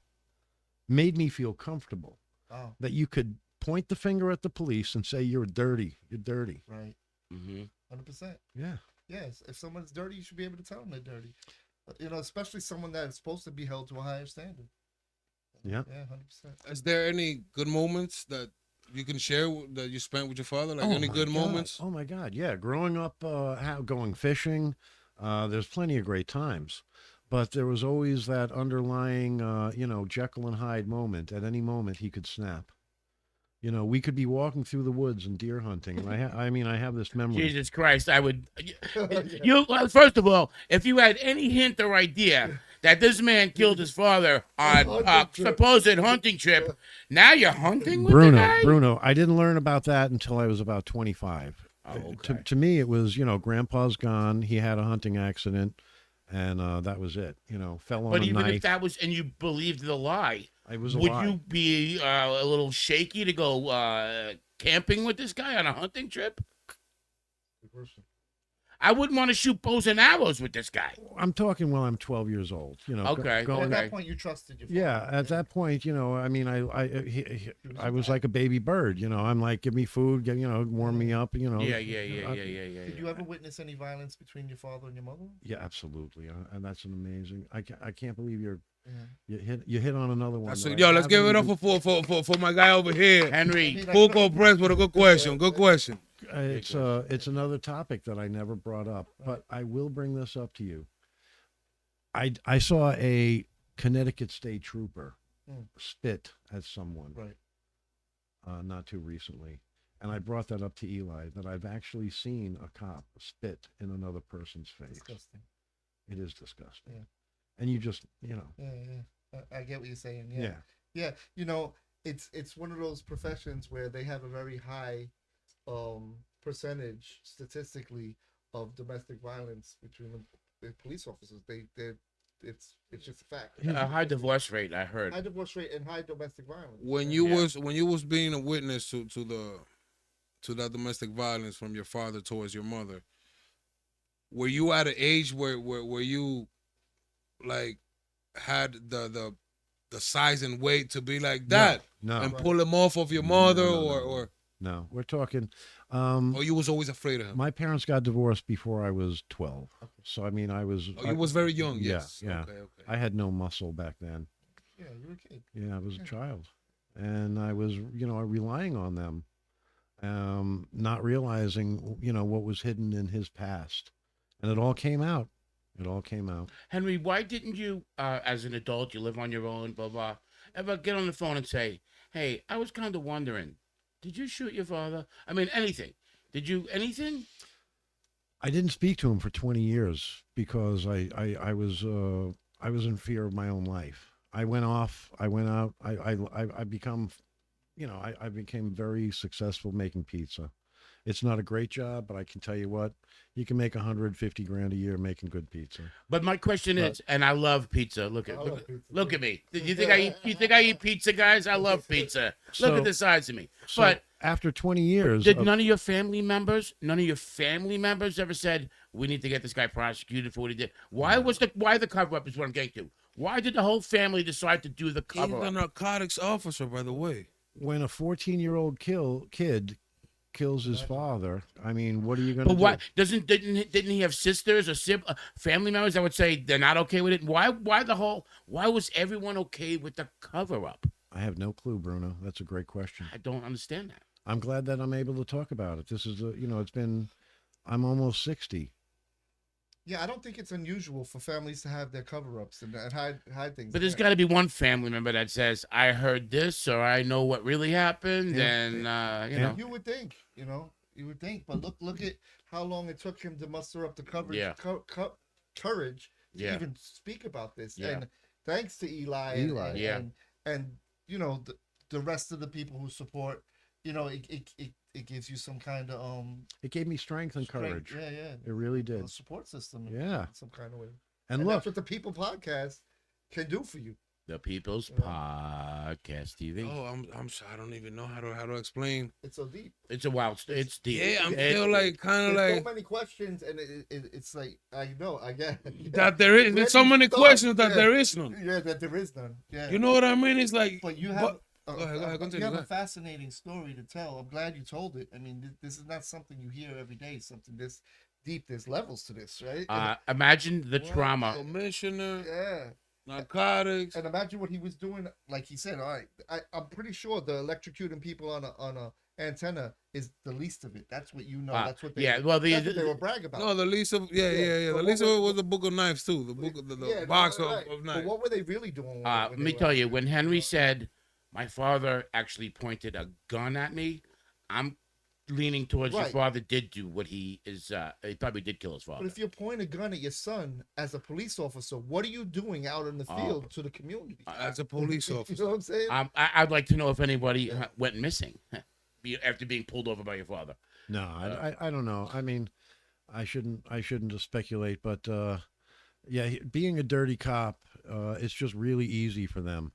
made me feel comfortable Oh, that you could point the finger at the police and say, you're dirty. You're dirty. right. 100%. Yeah. Yes. If someone's dirty, you should be able to tell them they're dirty. You know, especially someone that is supposed to be held to a higher standard. Yeah. Yeah, 100%. Is there any good moments that you can share that you spent with your father? Like any my good God. moments? Oh my God. Yeah. Growing up, going fishing, there's plenty of great times, but there was always that underlying, Jekyll and Hyde moment. At any moment he could snap. You know, we could be walking through the woods and deer hunting. And I have this memory. Jesus Christ, I would. Well, first of all, if you had any hint or idea that this man killed his father on a supposed hunting trip, now you're hunting with the guy? Bruno, I didn't learn about that until I was about 25. Oh, okay. To me, it was, Grandpa's gone. He had a hunting accident, and that was it. Fell on But a even knife. if that was, and you believed the lie, It was a would lie. you be a little shaky to go camping with this guy on a hunting trip? I wouldn't want to shoot bows and arrows with this guy. I'm talking while I'm 12 years old. Okay. At Going, that point, you trusted your father. Yeah, at that point, I was like a baby bird. I'm like, give me food, warm me up. Yeah. Did you ever witness any violence between your father and your mother? Yeah, absolutely, and that's an amazing. I can't believe you hit on another one. that I Yo, let's give it haven't up for my guy over here. Henry. Full press with a good question. Good question. It's another topic that I never brought up, but I will bring this up to you. I saw a Connecticut state trooper spit at someone, Right. not too recently, and I brought that up to Eli that I've actually seen a cop spit in another person's face. Disgusting. It is disgusting, Yeah. and you just Yeah. I get what you're saying. yeah. Yeah. It's one of those professions where they have a very high percentage statistically of domestic violence between the police officers. It's just a fact. A high divorce rate, I heard. High divorce rate and high domestic violence. When you was being a witness to that domestic violence from your father towards your mother, were you at an age where you like had the size and weight to be like that No. and pull him off of your mother No. or No, we're talking. or you was always afraid of him? My parents got divorced before I was 12, so I mean I was. Oh, you was very young. Yeah, Yes. yeah. Okay. I had no muscle back then. Yeah, you were a kid. Yeah, I was a child, and I was, relying on them, not realizing, what was hidden in his past, and it all came out. It all came out. Henry, why didn't you, as an adult, you live on your own, blah, blah, ever get on the phone and say, hey, I was kind of wondering, did you shoot your father? I mean, anything. Did you, anything? I didn't speak to him for 20 years because I was in fear of my own life. I went off. I went out. I become, I became very successful making pizza. It's not a great job, but I can tell you what, you can make 150 grand a year making good pizza. But my question is, and I love pizza. Look at me. You think I eat pizza, guys? I love pizza. Look at the size of me. So But after 20 years, did none of your family members ever said, we need to get this guy prosecuted for what he did? Why the cover up is what I'm getting to. Why did the whole family decide to do the He's cover a up? narcotics officer, by the way. when a 14-year-old kid kills his father, I mean, what are you going to But do? why didn't he have sisters or family members that would say they're not okay with it? Why was everyone okay with the cover up? I have no clue, Bruno. That's a great question. I don't understand that. I'm glad that I'm able to talk about it. This is I'm almost 60. Yeah, I don't think it's unusual for families to have their cover-ups and hide things. But there's got to be one family member that says, I heard this or I know what really happened. Yeah. And, you know. You would think, you would think. But look at how long it took him to muster up the courage to even speak about this. Yeah. And thanks to Eli. And the rest of the people who support, it it gives you some kind of It gave me strength and courage. Yeah, yeah. It really did. A support system. Yeah. In some kind of way. And And look, that's what the People Podcast can do for you. The People's Yeah. Podcast TV. Oh, I'm sorry. I don't even know how to explain. It's so deep. It's a wild. It's deep. Yeah, I'm It- still like kind of There's like so many questions, and it's like I know I get that there is. There's so many Stop. questions that Yeah. there is none. Yeah, that there is none. Yeah. You know what I mean? It's like, But you have. Go ahead, continue, You have go a ahead. fascinating story to tell. I'm glad you told it. I mean, this is not something you hear every day. Something this deep. There's levels to this, right? Imagine the Well, trauma. commissioner, Yeah. narcotics. And imagine what he was doing. Like he said, all right, I'm pretty sure the electrocuting people on a antenna is the least of it. That's what you know. That's what they. Yeah, well, that's what they were brag about. No, the least of Yeah, The but least what of it was- was the book of knives too. The book of the Yeah, box right. of But knives. what were they really doing? Let me tell you, when Henry said my father actually pointed a gun at me, I'm leaning towards your Right. father did do what he is. He probably did kill his But father. if you point a gun at your son as a police officer, what are you doing out in the field to the community? As a police You officer. know what I'm saying? I'd like to know if anybody went missing after being pulled over by your father. no, I don't know. I mean, I shouldn't speculate, but yeah, being a dirty cop, it's just really easy for them.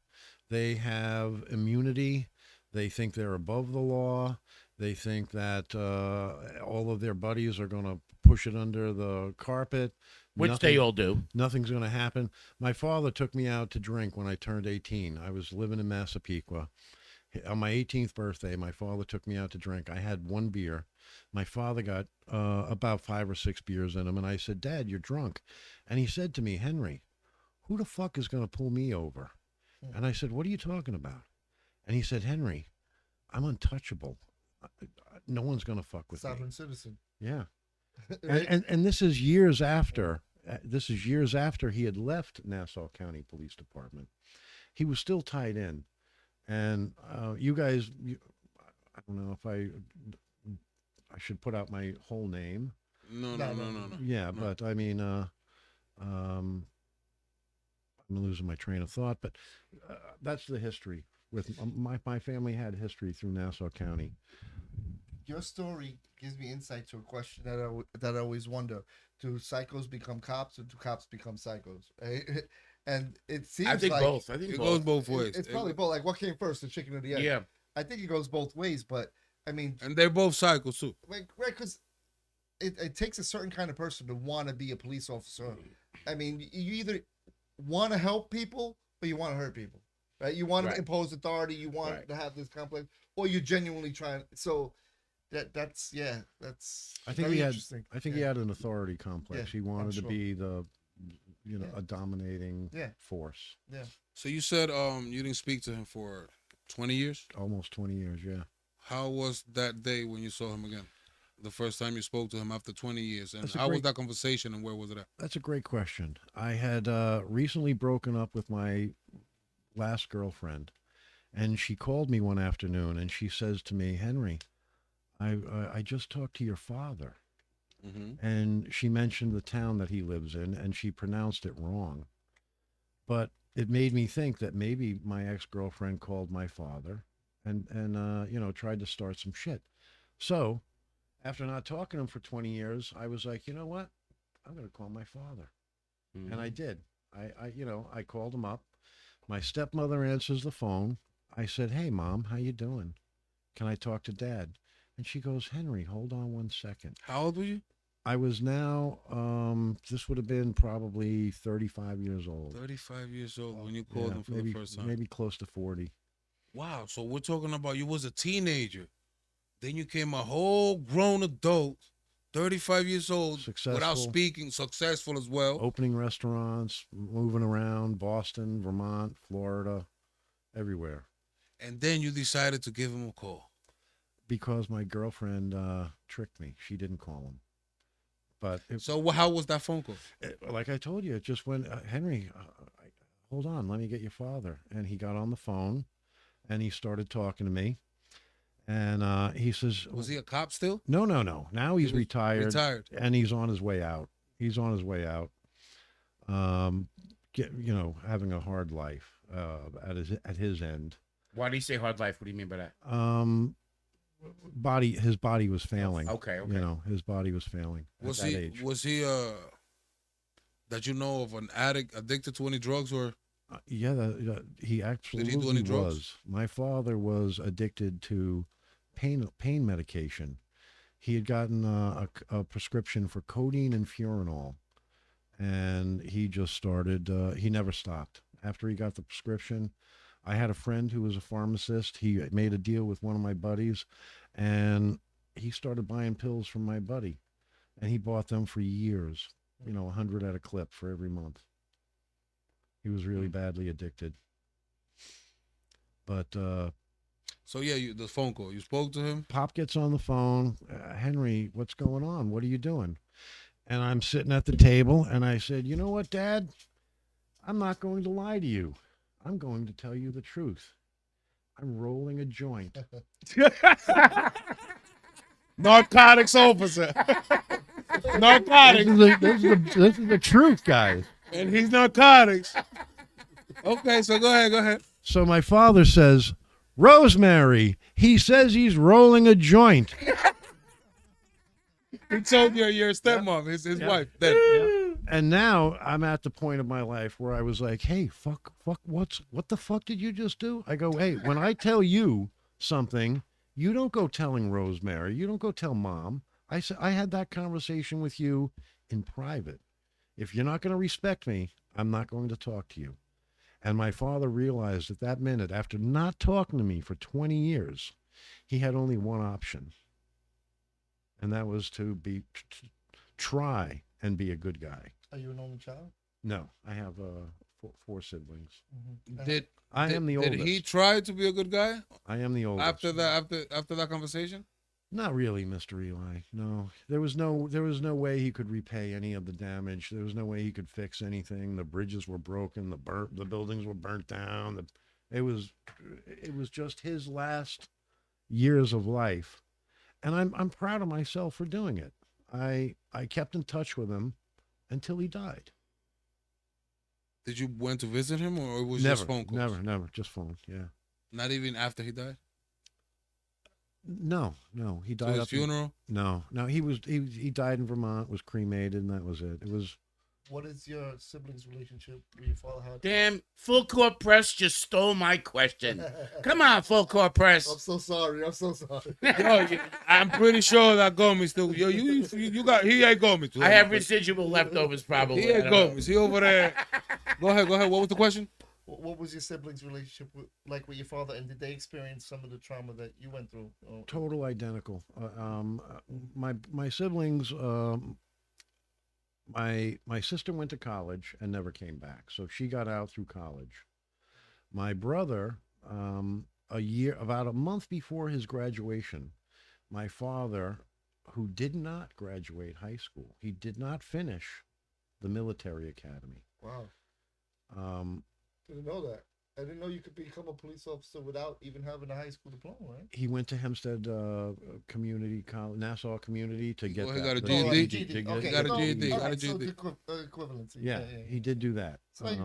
They have immunity. They think they're above the law. They think that all of their buddies are going to push it under the carpet. Which they all do. Nothing's going to happen. My father took me out to drink when I turned 18. I was living in Massapequa. On my 18th birthday, my father took me out to drink. I had one beer. My father got about 5 or 6 beers in him, and I said, Dad, you're drunk. And he said to me, Henry, who the fuck is going to pull me over? And I said, what are you talking about? And he said, Henry, I'm untouchable. No one's going to fuck with me. Sovereign citizen. Yeah. Right? And this is years after. This is years after he had left Nassau County Police Department. He was still tied in, and you guys, I don't know if I should put out my whole name. No. Yeah, but I mean, I'm losing my train of thought. But that's the history. With my family had history through Nassau County. Your story gives me insight to a question that I always wonder: do psychos become cops, or do cops become psychos? Right? And it seems I think like both. I think It both. goes both ways. it's probably both. Like, what came first, the chicken or the egg? Yeah. I think it goes both ways, but I mean, And they're both cycles too. right, because it takes a certain kind of person to want to be a police officer. I mean, you either want to help people or you want to hurt people, right? You want Right. to impose authority, you want Right. to have this complex, or you're genuinely trying. So that's I think very he had. interesting. I think he had an authority complex. Yeah, He wanted to sure. be the, Yeah. a dominating Yeah. force. So you said you didn't speak to him for 20 years. Almost 20 years. Yeah. How was that day when you saw him again? The first time you spoke to him after 20 years, and That's a how was great- that conversation, and where was it at? That's a great question. I had recently broken up with my last girlfriend, and she called me one afternoon, and she says to me, Henry, I just talked to your father. Mm-hmm. And she mentioned the town that he lives in, and she pronounced it wrong. But it made me think that maybe my ex-girlfriend called my father and tried to start some shit. So after not talking to him for 20 years, I was like, you know what? I'm going to call my father. And I did. I called him up. My stepmother answers the phone. I said, hey, Mom, how you doing? Can I talk to Dad? And she goes, Henry, hold on 1 second. How old were you? I was now, this would have been probably 35 years old. 35 years old when you called Yeah, him for maybe, the first time. maybe close to 40. Wow. So we're talking about you was a teenager, then you came a whole grown adult, 35 years old, without Successful. speaking, successful as well. Opening restaurants, moving around, Boston, Vermont, Florida, everywhere. And then you decided to give him a call. Because my girlfriend tricked me. She didn't call him. But So how was that phone call? like I told you, it just went, Henry, hold on, let me get your father. And he got on the phone and he started talking to me. And he says, Was he a cop still? No. Now he's He was retired. Retired. And he's on his way out. He's on his way out. Having a hard life at his end. Why do you say hard life? What do you mean by that? his body was failing. Okay. You know, his body was failing at that age. Was he that you know of an addict, addicted to any drugs, or He absolutely do any drugs? was. My father was addicted to pain medication. He had gotten a prescription for codeine and Furanol, and he just started. He never stopped. After he got the prescription, I had a friend who was a pharmacist. He made a deal with one of my buddies, and he started buying pills from my buddy, and he bought them for years. 100 at a clip for every month. He was really badly addicted. But so yeah, the phone call. You spoke to him. Pop gets on the phone. Henry, what's going on? What are you doing? And I'm sitting at the table, and I said, you know what, Dad? I'm not going to lie to you. I'm going to tell you the truth. I'm rolling a joint. Narcotics officer. Narcotics. This is the truth, guys. And he's narcotics. Okay, so go ahead. So my father says, Rosemary, he says he's rolling a joint. He told your stepmom, his wife. That. And now I'm at the point of my life where I was like, hey, fuck, what the fuck did you just do? I go, hey, when I tell you something, you don't go telling Rosemary. You don't go tell Mom. I said, I had that conversation with you in private. If you're not going to respect me, I'm not going to talk to you. And my father realized at that minute, after not talking to me for 20 years, he had only one option. And that was to try and be a good guy. Are you an only child? No, I have 4 siblings. Mm-hmm. I am the oldest. Did he try to be a good guy I am the oldest. after that conversation? Not really, Mr. Eli. No, there was no way he could repay any of the damage. There was no way he could fix anything. The bridges were broken. The buildings were burnt down. It was just his last years of life, and I'm proud of myself for doing it. I kept in touch with him until he died. Did you went to visit him, or it was Never, just phone calls? never, just phone. Yeah. Not even after he died. No, he died. So his up funeral? No, he died in Vermont, was cremated, and that was it. It was. What is your siblings' relationship with your father? Damn, Full Court Press just stole my question. Come on, Full Court Press. I'm so sorry. Yo, I'm pretty sure that Gomez still. Yo, you got. He ain't Gomez. I have residual leftovers probably. He ain't Gomez. He over there. Go ahead. What was the question? What was your siblings' relationship like with your father, and did they experience some of the trauma that you went through? Total identical. My siblings. My sister went to college and never came back, so she got out through college. My brother, about a month before his graduation, my father, who did not graduate high school, he did not finish the military academy. Wow. Didn't know that. I didn't know you could become a police officer without even having a high school diploma, right? He went to Hempstead Community College, Nassau Community to get He that. got a the GED. Okay. Got a No, GED. all Got a right, so GED. the equivalency. Yeah, he did do that. So he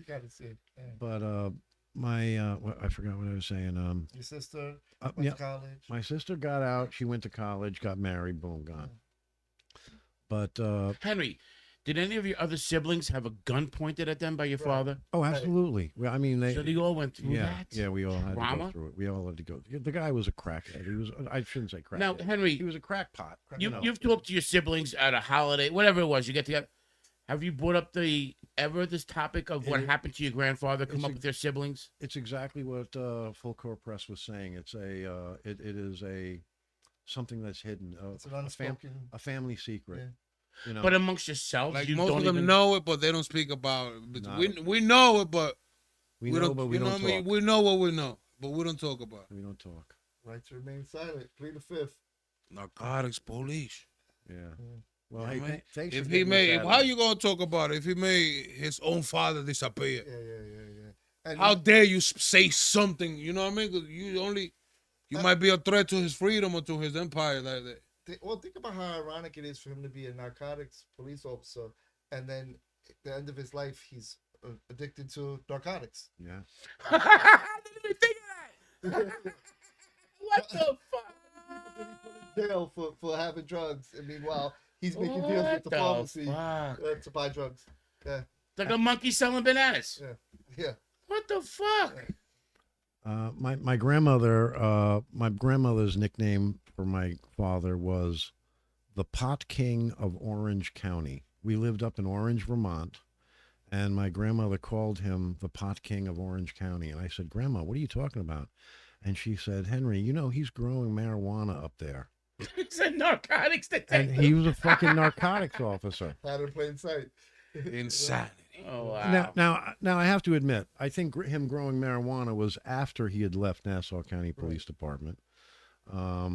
got it said. Yeah. But I forgot what I was saying. Your sister went yeah, to college. my sister got out. She went to college, got married, boom, gone. But Henry, did any of your other siblings have a gun pointed at them by your father? oh, absolutely. Well, I mean, So they all went through that? Yeah, we all had to go Trauma? through it. We all had to go. The guy was a crackhead. He was. I shouldn't say crackhead. Now, Henry, he was a crackpot. you've talked to your siblings at a holiday, whatever it was, you get together. Have you brought up this topic of what happened to your grandfather, come up with their siblings? It's exactly what Full Court Press was saying. It's it is something that's hidden. It's an unspoken. A family secret. Yeah. You know, But amongst yourselves, Like you most don't of them even know it, but they don't speak about it. Not- We know it, but we know, but we you know don't what I talk. mean? We know what we know, but we don't talk about it. We don't talk. Right to remain silent. Plead the fifth. Narcotics police. Yeah. Yeah. Well, Yeah, hey, man. thanks. If for he getting made, us how out. you gonna talk about it? If he made his own father disappear, Yeah. And how dare you say something? You know what I mean? 'Cause you might be a threat to his freedom or to his empire. Like that. think about how ironic it is for him to be a narcotics police officer, and then at the end of his life, he's addicted to narcotics. Yeah. I didn't even think of that. What the fuck? Then he put in jail for having drugs, and meanwhile he's making deals What with the the pharmacy fuck? to buy drugs. Yeah, Like a monkey selling bananas. yeah. What the fuck? My grandmother's nickname for my father was the Pot King of Orange County. We lived up in Orange, Vermont, and my grandmother called him the Pot King of Orange County. And I said, Grandma, what are you talking about? And she said, Henry, he's growing marijuana up there. It's a narcotics And detective. he was a fucking narcotics officer. Had in plain sight. Insanity. Oh wow. Now, I have to admit, I think him growing marijuana was after he had left Nassau County Police Department. I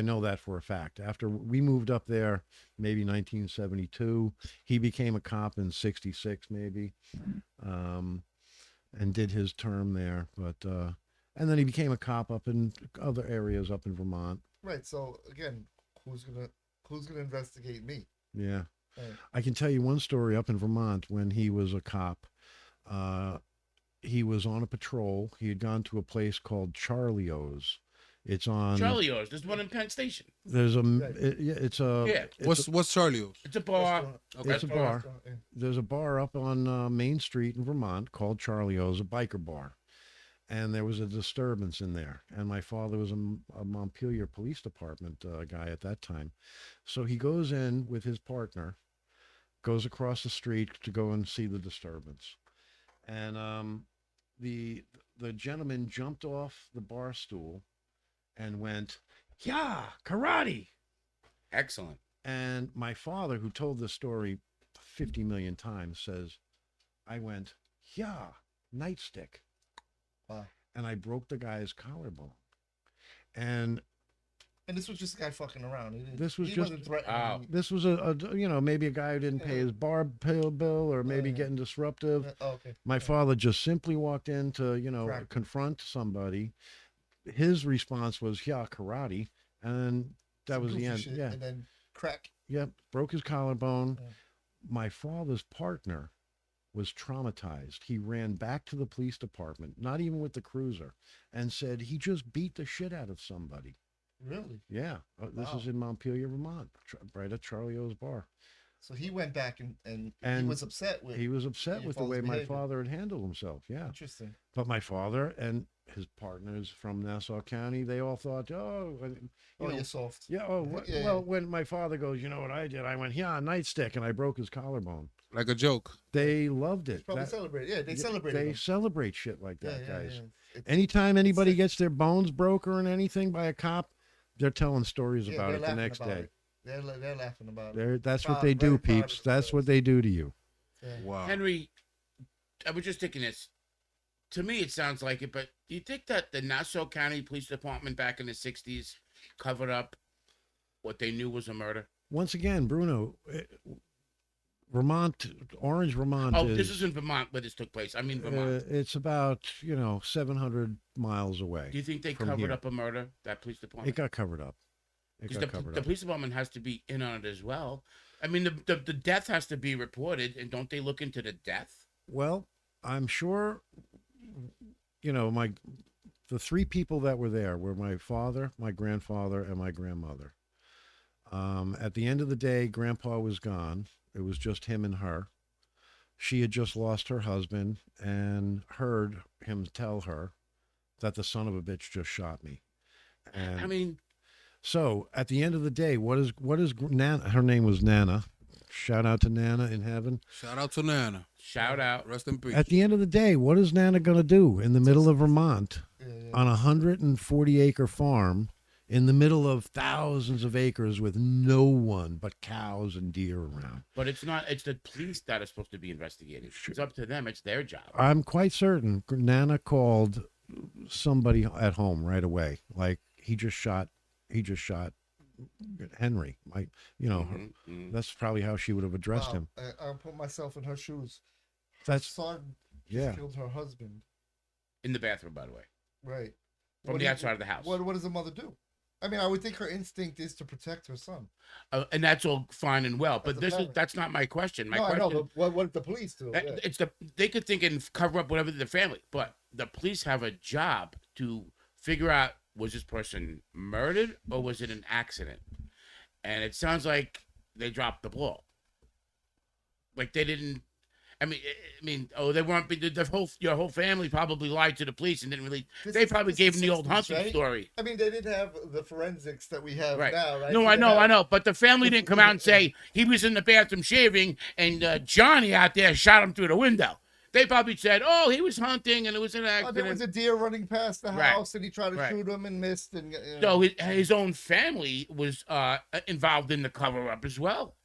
know that for a fact. After we moved up there, maybe 1972, he became a cop in 66, maybe, and did his term there. But and then he became a cop up in other areas up in Vermont. Right. So again, who's gonna investigate me? Yeah. Right. I can tell you one story up in Vermont when he was a cop. He was on a patrol. He had gone to a place called Charlio's. It's on Charlie O's. There's one in Penn Station. There's a Right. it's a Yeah. What's Charlio's? It's a bar. Restaurant. Okay. It's a bar. Restaurant, yeah. There's a bar up on Main Street in Vermont called Charlio's, a biker bar. And there was a disturbance in there. And my father was a Montpelier Police Department guy at that time. So he goes in with his partner, goes across the street to go and see the disturbance. And the gentleman jumped off the bar stool and went, yeah, karate. Excellent. And my father, who told this story 50 million times, says, I went, yeah, nightstick. Wow. And I broke the guy's collarbone. And And this was just a guy fucking around. This was he just- wasn't threatening. Wow. me. this was maybe a guy who didn't pay his bar bill or maybe Yeah. getting disruptive. Oh, okay. My father just simply walked in to, Correct. confront somebody. His response was, yeah, karate. And that Some was the goofy end. shit, Yeah. And then crack. Yep. Broke his collarbone. Yeah. My father's partner was traumatized. He ran back to the police department, not even with the cruiser, and said he just beat the shit out of somebody. Really? Yeah. This Wow. is in Montpelier, Vermont, right at Charlie O's bar. So he went back and he And was upset with. He was upset your with the father's way my behavior. father had handled himself. Yeah. Interesting. But my father and his partners from Nassau County, they all thought, You're soft. yeah, Yeah, well, when my father goes, you know what I did? I went, yeah, nightstick, and I broke his collarbone. Like a joke. They loved it. Probably That- celebrate. Yeah, they yeah, celebrate. They celebrate shit like Yeah, that, yeah, guys. yeah. It's- Anytime anybody sick. gets their bones broke or anything by a cop, they're telling stories yeah, about they're it the laughing next about day. it. They're laughing about it. That's what Proud- they do, very proud of peeps. That's what themselves. they do to you. Yeah. Wow. Henry, I was just thinking this. To me, it sounds like it, but do you think that the Nassau County Police Department back in the 60s covered up what they knew was a murder? Once again, Bruno, Vermont, Orange, Vermont. Oh, this is in Vermont where this took place. I mean, Vermont. It's about 700 miles away. Do you think they from covered here. up a murder, that police It department? got covered up. It Because got covered the up. police department has to be in on it as well. I mean, the death has to be reported, and don't they look into the death? Well, I'm sure. The three people that were there were my father, my grandfather, and my grandmother. At the end of the day, Grandpa was gone. It was just him and her. She had just lost her husband and heard him tell her that the son of a bitch just shot me. And I mean, so at the end of the day, what is Nana? Her name was Nana. Shout out to Nana in heaven. Shout out to Nana. shout out. Rest in peace. At the end of the day, what is Nana going to do in the middle of Vermont Yeah, yeah. on a 140-acre farm in the middle of thousands of acres with no one but cows and deer around? But it's not. It's the police that are supposed to be investigating. It's up to them. It's their job. I'm quite certain Nana called somebody at home right away. Like he just shot Henry. Mhm, mhm. That's probably how she would have addressed him. I'll put myself in her shoes. That's Son yeah. killed her husband. In the bathroom, by the way, Right. from What the do you- outside of the house. What does a mother do? I mean, I would think her instinct is to protect her son. And that's all fine and well. But As a parent. that's not my question. My no, question. I know, but what did the police do? that- Yeah. It's they could think and cover up whatever the family, but the police have a job to figure out was this person murdered or was it an accident? And it sounds like they dropped the ball. Like they didn't. They weren't. Your whole family probably lied to the police and didn't really. They probably gave them the old hunting right? story. I mean, they didn't have the forensics that we have Right. now, right? No, So I they know, have- I know. But the family didn't come out and say he was in the bathroom shaving and Johnny out there shot him through the window. They probably said, "Oh, he was hunting and it was an Oh, accident." there was a deer running past the Right. house, and he tried to Right. shoot him and missed. And So his own family was involved in the cover up as well.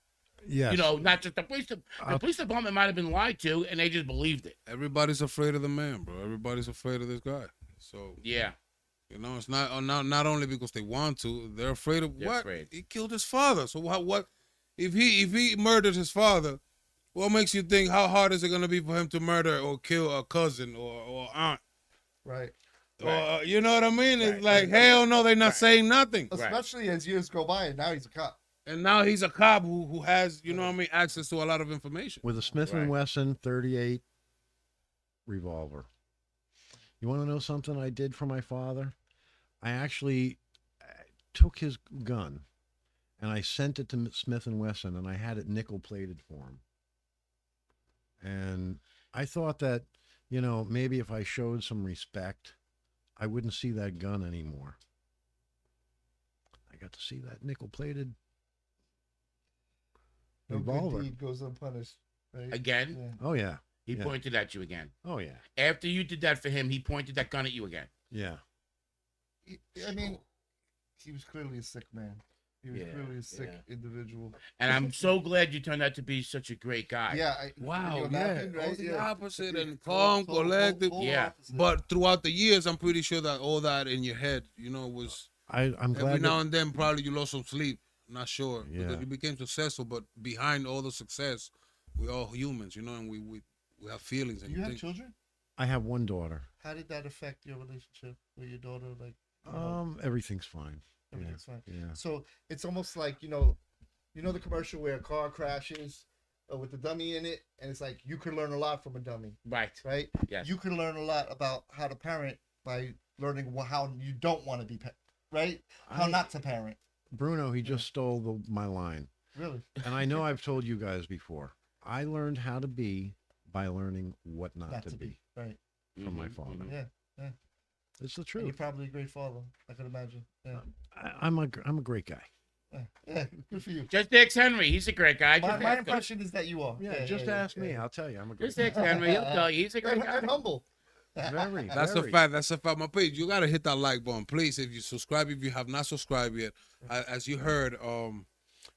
Yes. You know, not just the police. The police department might have been lied to, and they just believed it. Everybody's afraid of the man, bro. Everybody's afraid of this guy. So Yeah. you know, it's not only because they want to. They're afraid of They're what? afraid. He killed his father. So what? If he murdered his father, what makes you think how hard is it gonna be for him to murder or kill a cousin or aunt? right. Or you know what I mean? It's Right. like hell no, they're not Right. saying nothing. Especially as years go by, and now he's a cop. And now he's a cop who has, you know what I mean, access to a lot of information. With a Smith Right. & Wesson 38 revolver. You want to know something I did for my father? I actually took his gun and I sent it to Smith & Wesson and I had it nickel plated for him. And I thought that, you know, maybe if I showed some respect, I wouldn't see that gun anymore. I got to see that nickel plated No revolver. good deed goes unpunished. Right? Again, Yeah. Oh yeah. he Yeah. pointed at you again. Oh yeah. After you did that for him, he pointed that gun at you again. Yeah. I mean, he was clearly a sick man. He was Yeah, clearly a sick yeah. individual. And I'm so glad you turned out to be such a great guy. Yeah. Wow, you yeah, imagine, all the Yeah. opposite and calm, collected. Yeah. opposite. But throughout the years, I'm pretty sure that all that in your head, you know, was I'm every glad. now that- and then probably you lost some sleep. Not sure Yeah. because you became successful, but behind all the success, we're all humans, you know, and we have feelings and You have things. children? I have one daughter. How did that affect your relationship with your daughter? Like, you know, Everything's fine. everything's fine. Yeah. So it's almost like you know the commercial where a car crashes with the dummy in it, and it's like you could learn a lot from a dummy, Right. right? Yes. You can learn a lot about how to parent by learning how you don't want to be, right? How I- not to parent. Bruno, he just stole my line. Really? And I know I've told you guys before. I learned how to be by learning what not, to be Right. from my Mhm, father. mhm. Yeah. It's the And you're truth. probably a great father. I could imagine. Yeah. I'm a great guy. Yeah. Good for you. Just X Henry. He's a great guy. My Just ask him. impression is that you are. Yeah, just ask me. I'll tell you. I'm a great Just guy. X Henry. He'll tell you. He's a great And guy. humble. Very. That's very. a fact. That's a fact. My page, you gotta hit that like button, please. If you subscribe, if you have not subscribed yet, as you heard,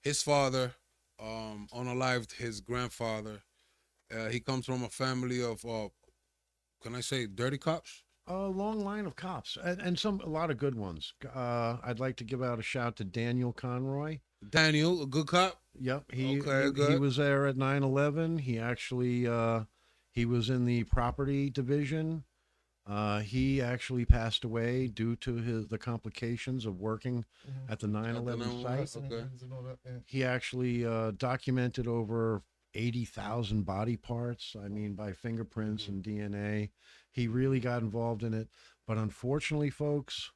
his father, unalived his grandfather. He comes from a family of, can I say, dirty cops? A long line of cops and a lot of good ones. I'd like to give out a shout to Daniel Conroy. Daniel, a good cop. Yep, Okay, he good. was there at 9/11. He actually he was in the property division. He actually passed away due to the complications of working at the 9/11 9/11 site. Okay. And all that, yeah. He actually documented over 80,000 body parts. I mean, by fingerprints and DNA. He really got involved in it. But unfortunately, folks,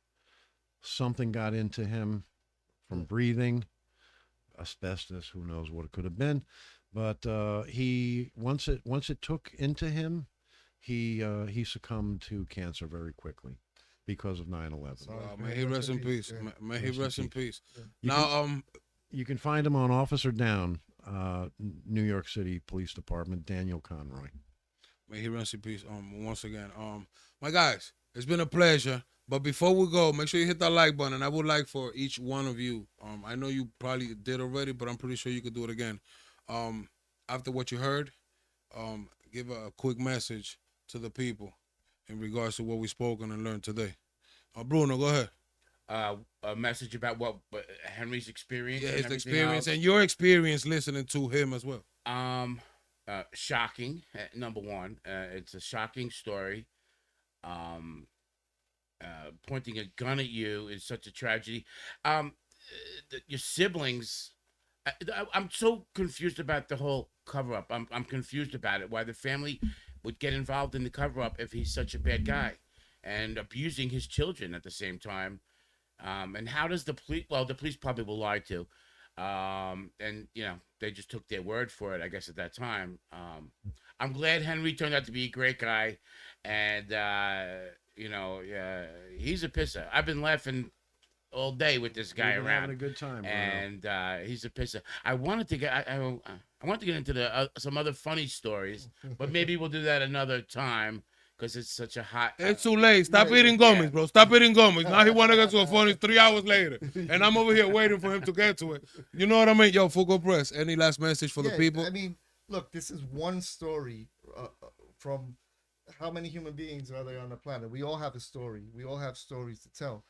something got into him from breathing. Asbestos, who knows what it could have been. But he once it took into him, he succumbed to cancer very quickly because of 9/11. Sorry. May he rest in peace. Yeah. May he rest in peace. You Now, You can find him on Officer Down, New York City Police Department, Daniel Conroy. may he rest in peace. Once again, my guys, it's been a pleasure. But before we go, make sure you hit that like button. And I would like for each one of you, I know you probably did already, but I'm pretty sure you could do it again. After what you heard, give a quick message to the people in regards to what we spoken and learned today. Bruno, go ahead. A message about what Henry's experience. Yeah, and his everything experience else. and your experience listening to him as well. Shocking. Number one, it's a shocking story. Pointing a gun at you is such a tragedy. Your siblings. I'm so confused about the whole cover up. I'm confused about it. Why the family would get involved in the cover up if he's such a bad guy. and abusing his children at the same time. And how does the police? Well, the police probably will lie too. And they just took their word for it, I guess, at that time. I'm glad Henry turned out to be a great guy, and he's a pisser. I've been laughing all day with this guy You've been around, having a good time, Bruno. and he's a pisser. I wanted to get I wanted to get into some other funny stories, but maybe we'll do that another time because it's such a hot. It's too late. Stop eating gummies, bro. Stop eating gummies. Now he want to get to a funny 3 hours later. And I'm over here waiting for him to get to it. You know what I mean? Yo, Fugo Press, any last message for the people? I mean, look, this is one story from how many human beings are there on the planet? We all have a story. We all have stories to tell.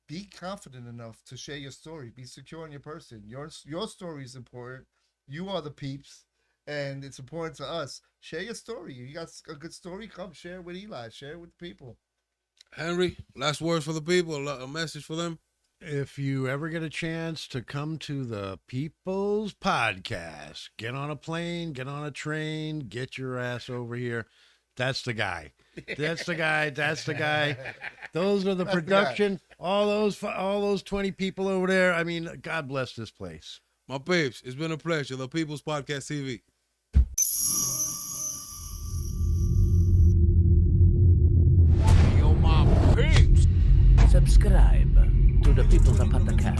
Be confident enough to share your story. Be secure in your person. Your story is important. You are the peeps. And it's important to us. Share your story. You got a good story? Come share it with Eli. Share it with the people. Henry, last words for the people, a message for them. If you ever get a chance to come to the People's Podcast, get on a plane, get on a train, get your ass over here. That's the guy. That's the guy. That's the guy. Those are the production. All those 20 people over there. I mean, God bless this place. My peeps, it's been a pleasure. The People's Podcast TV. Yo, my peeps. Subscribe to the People's Podcast.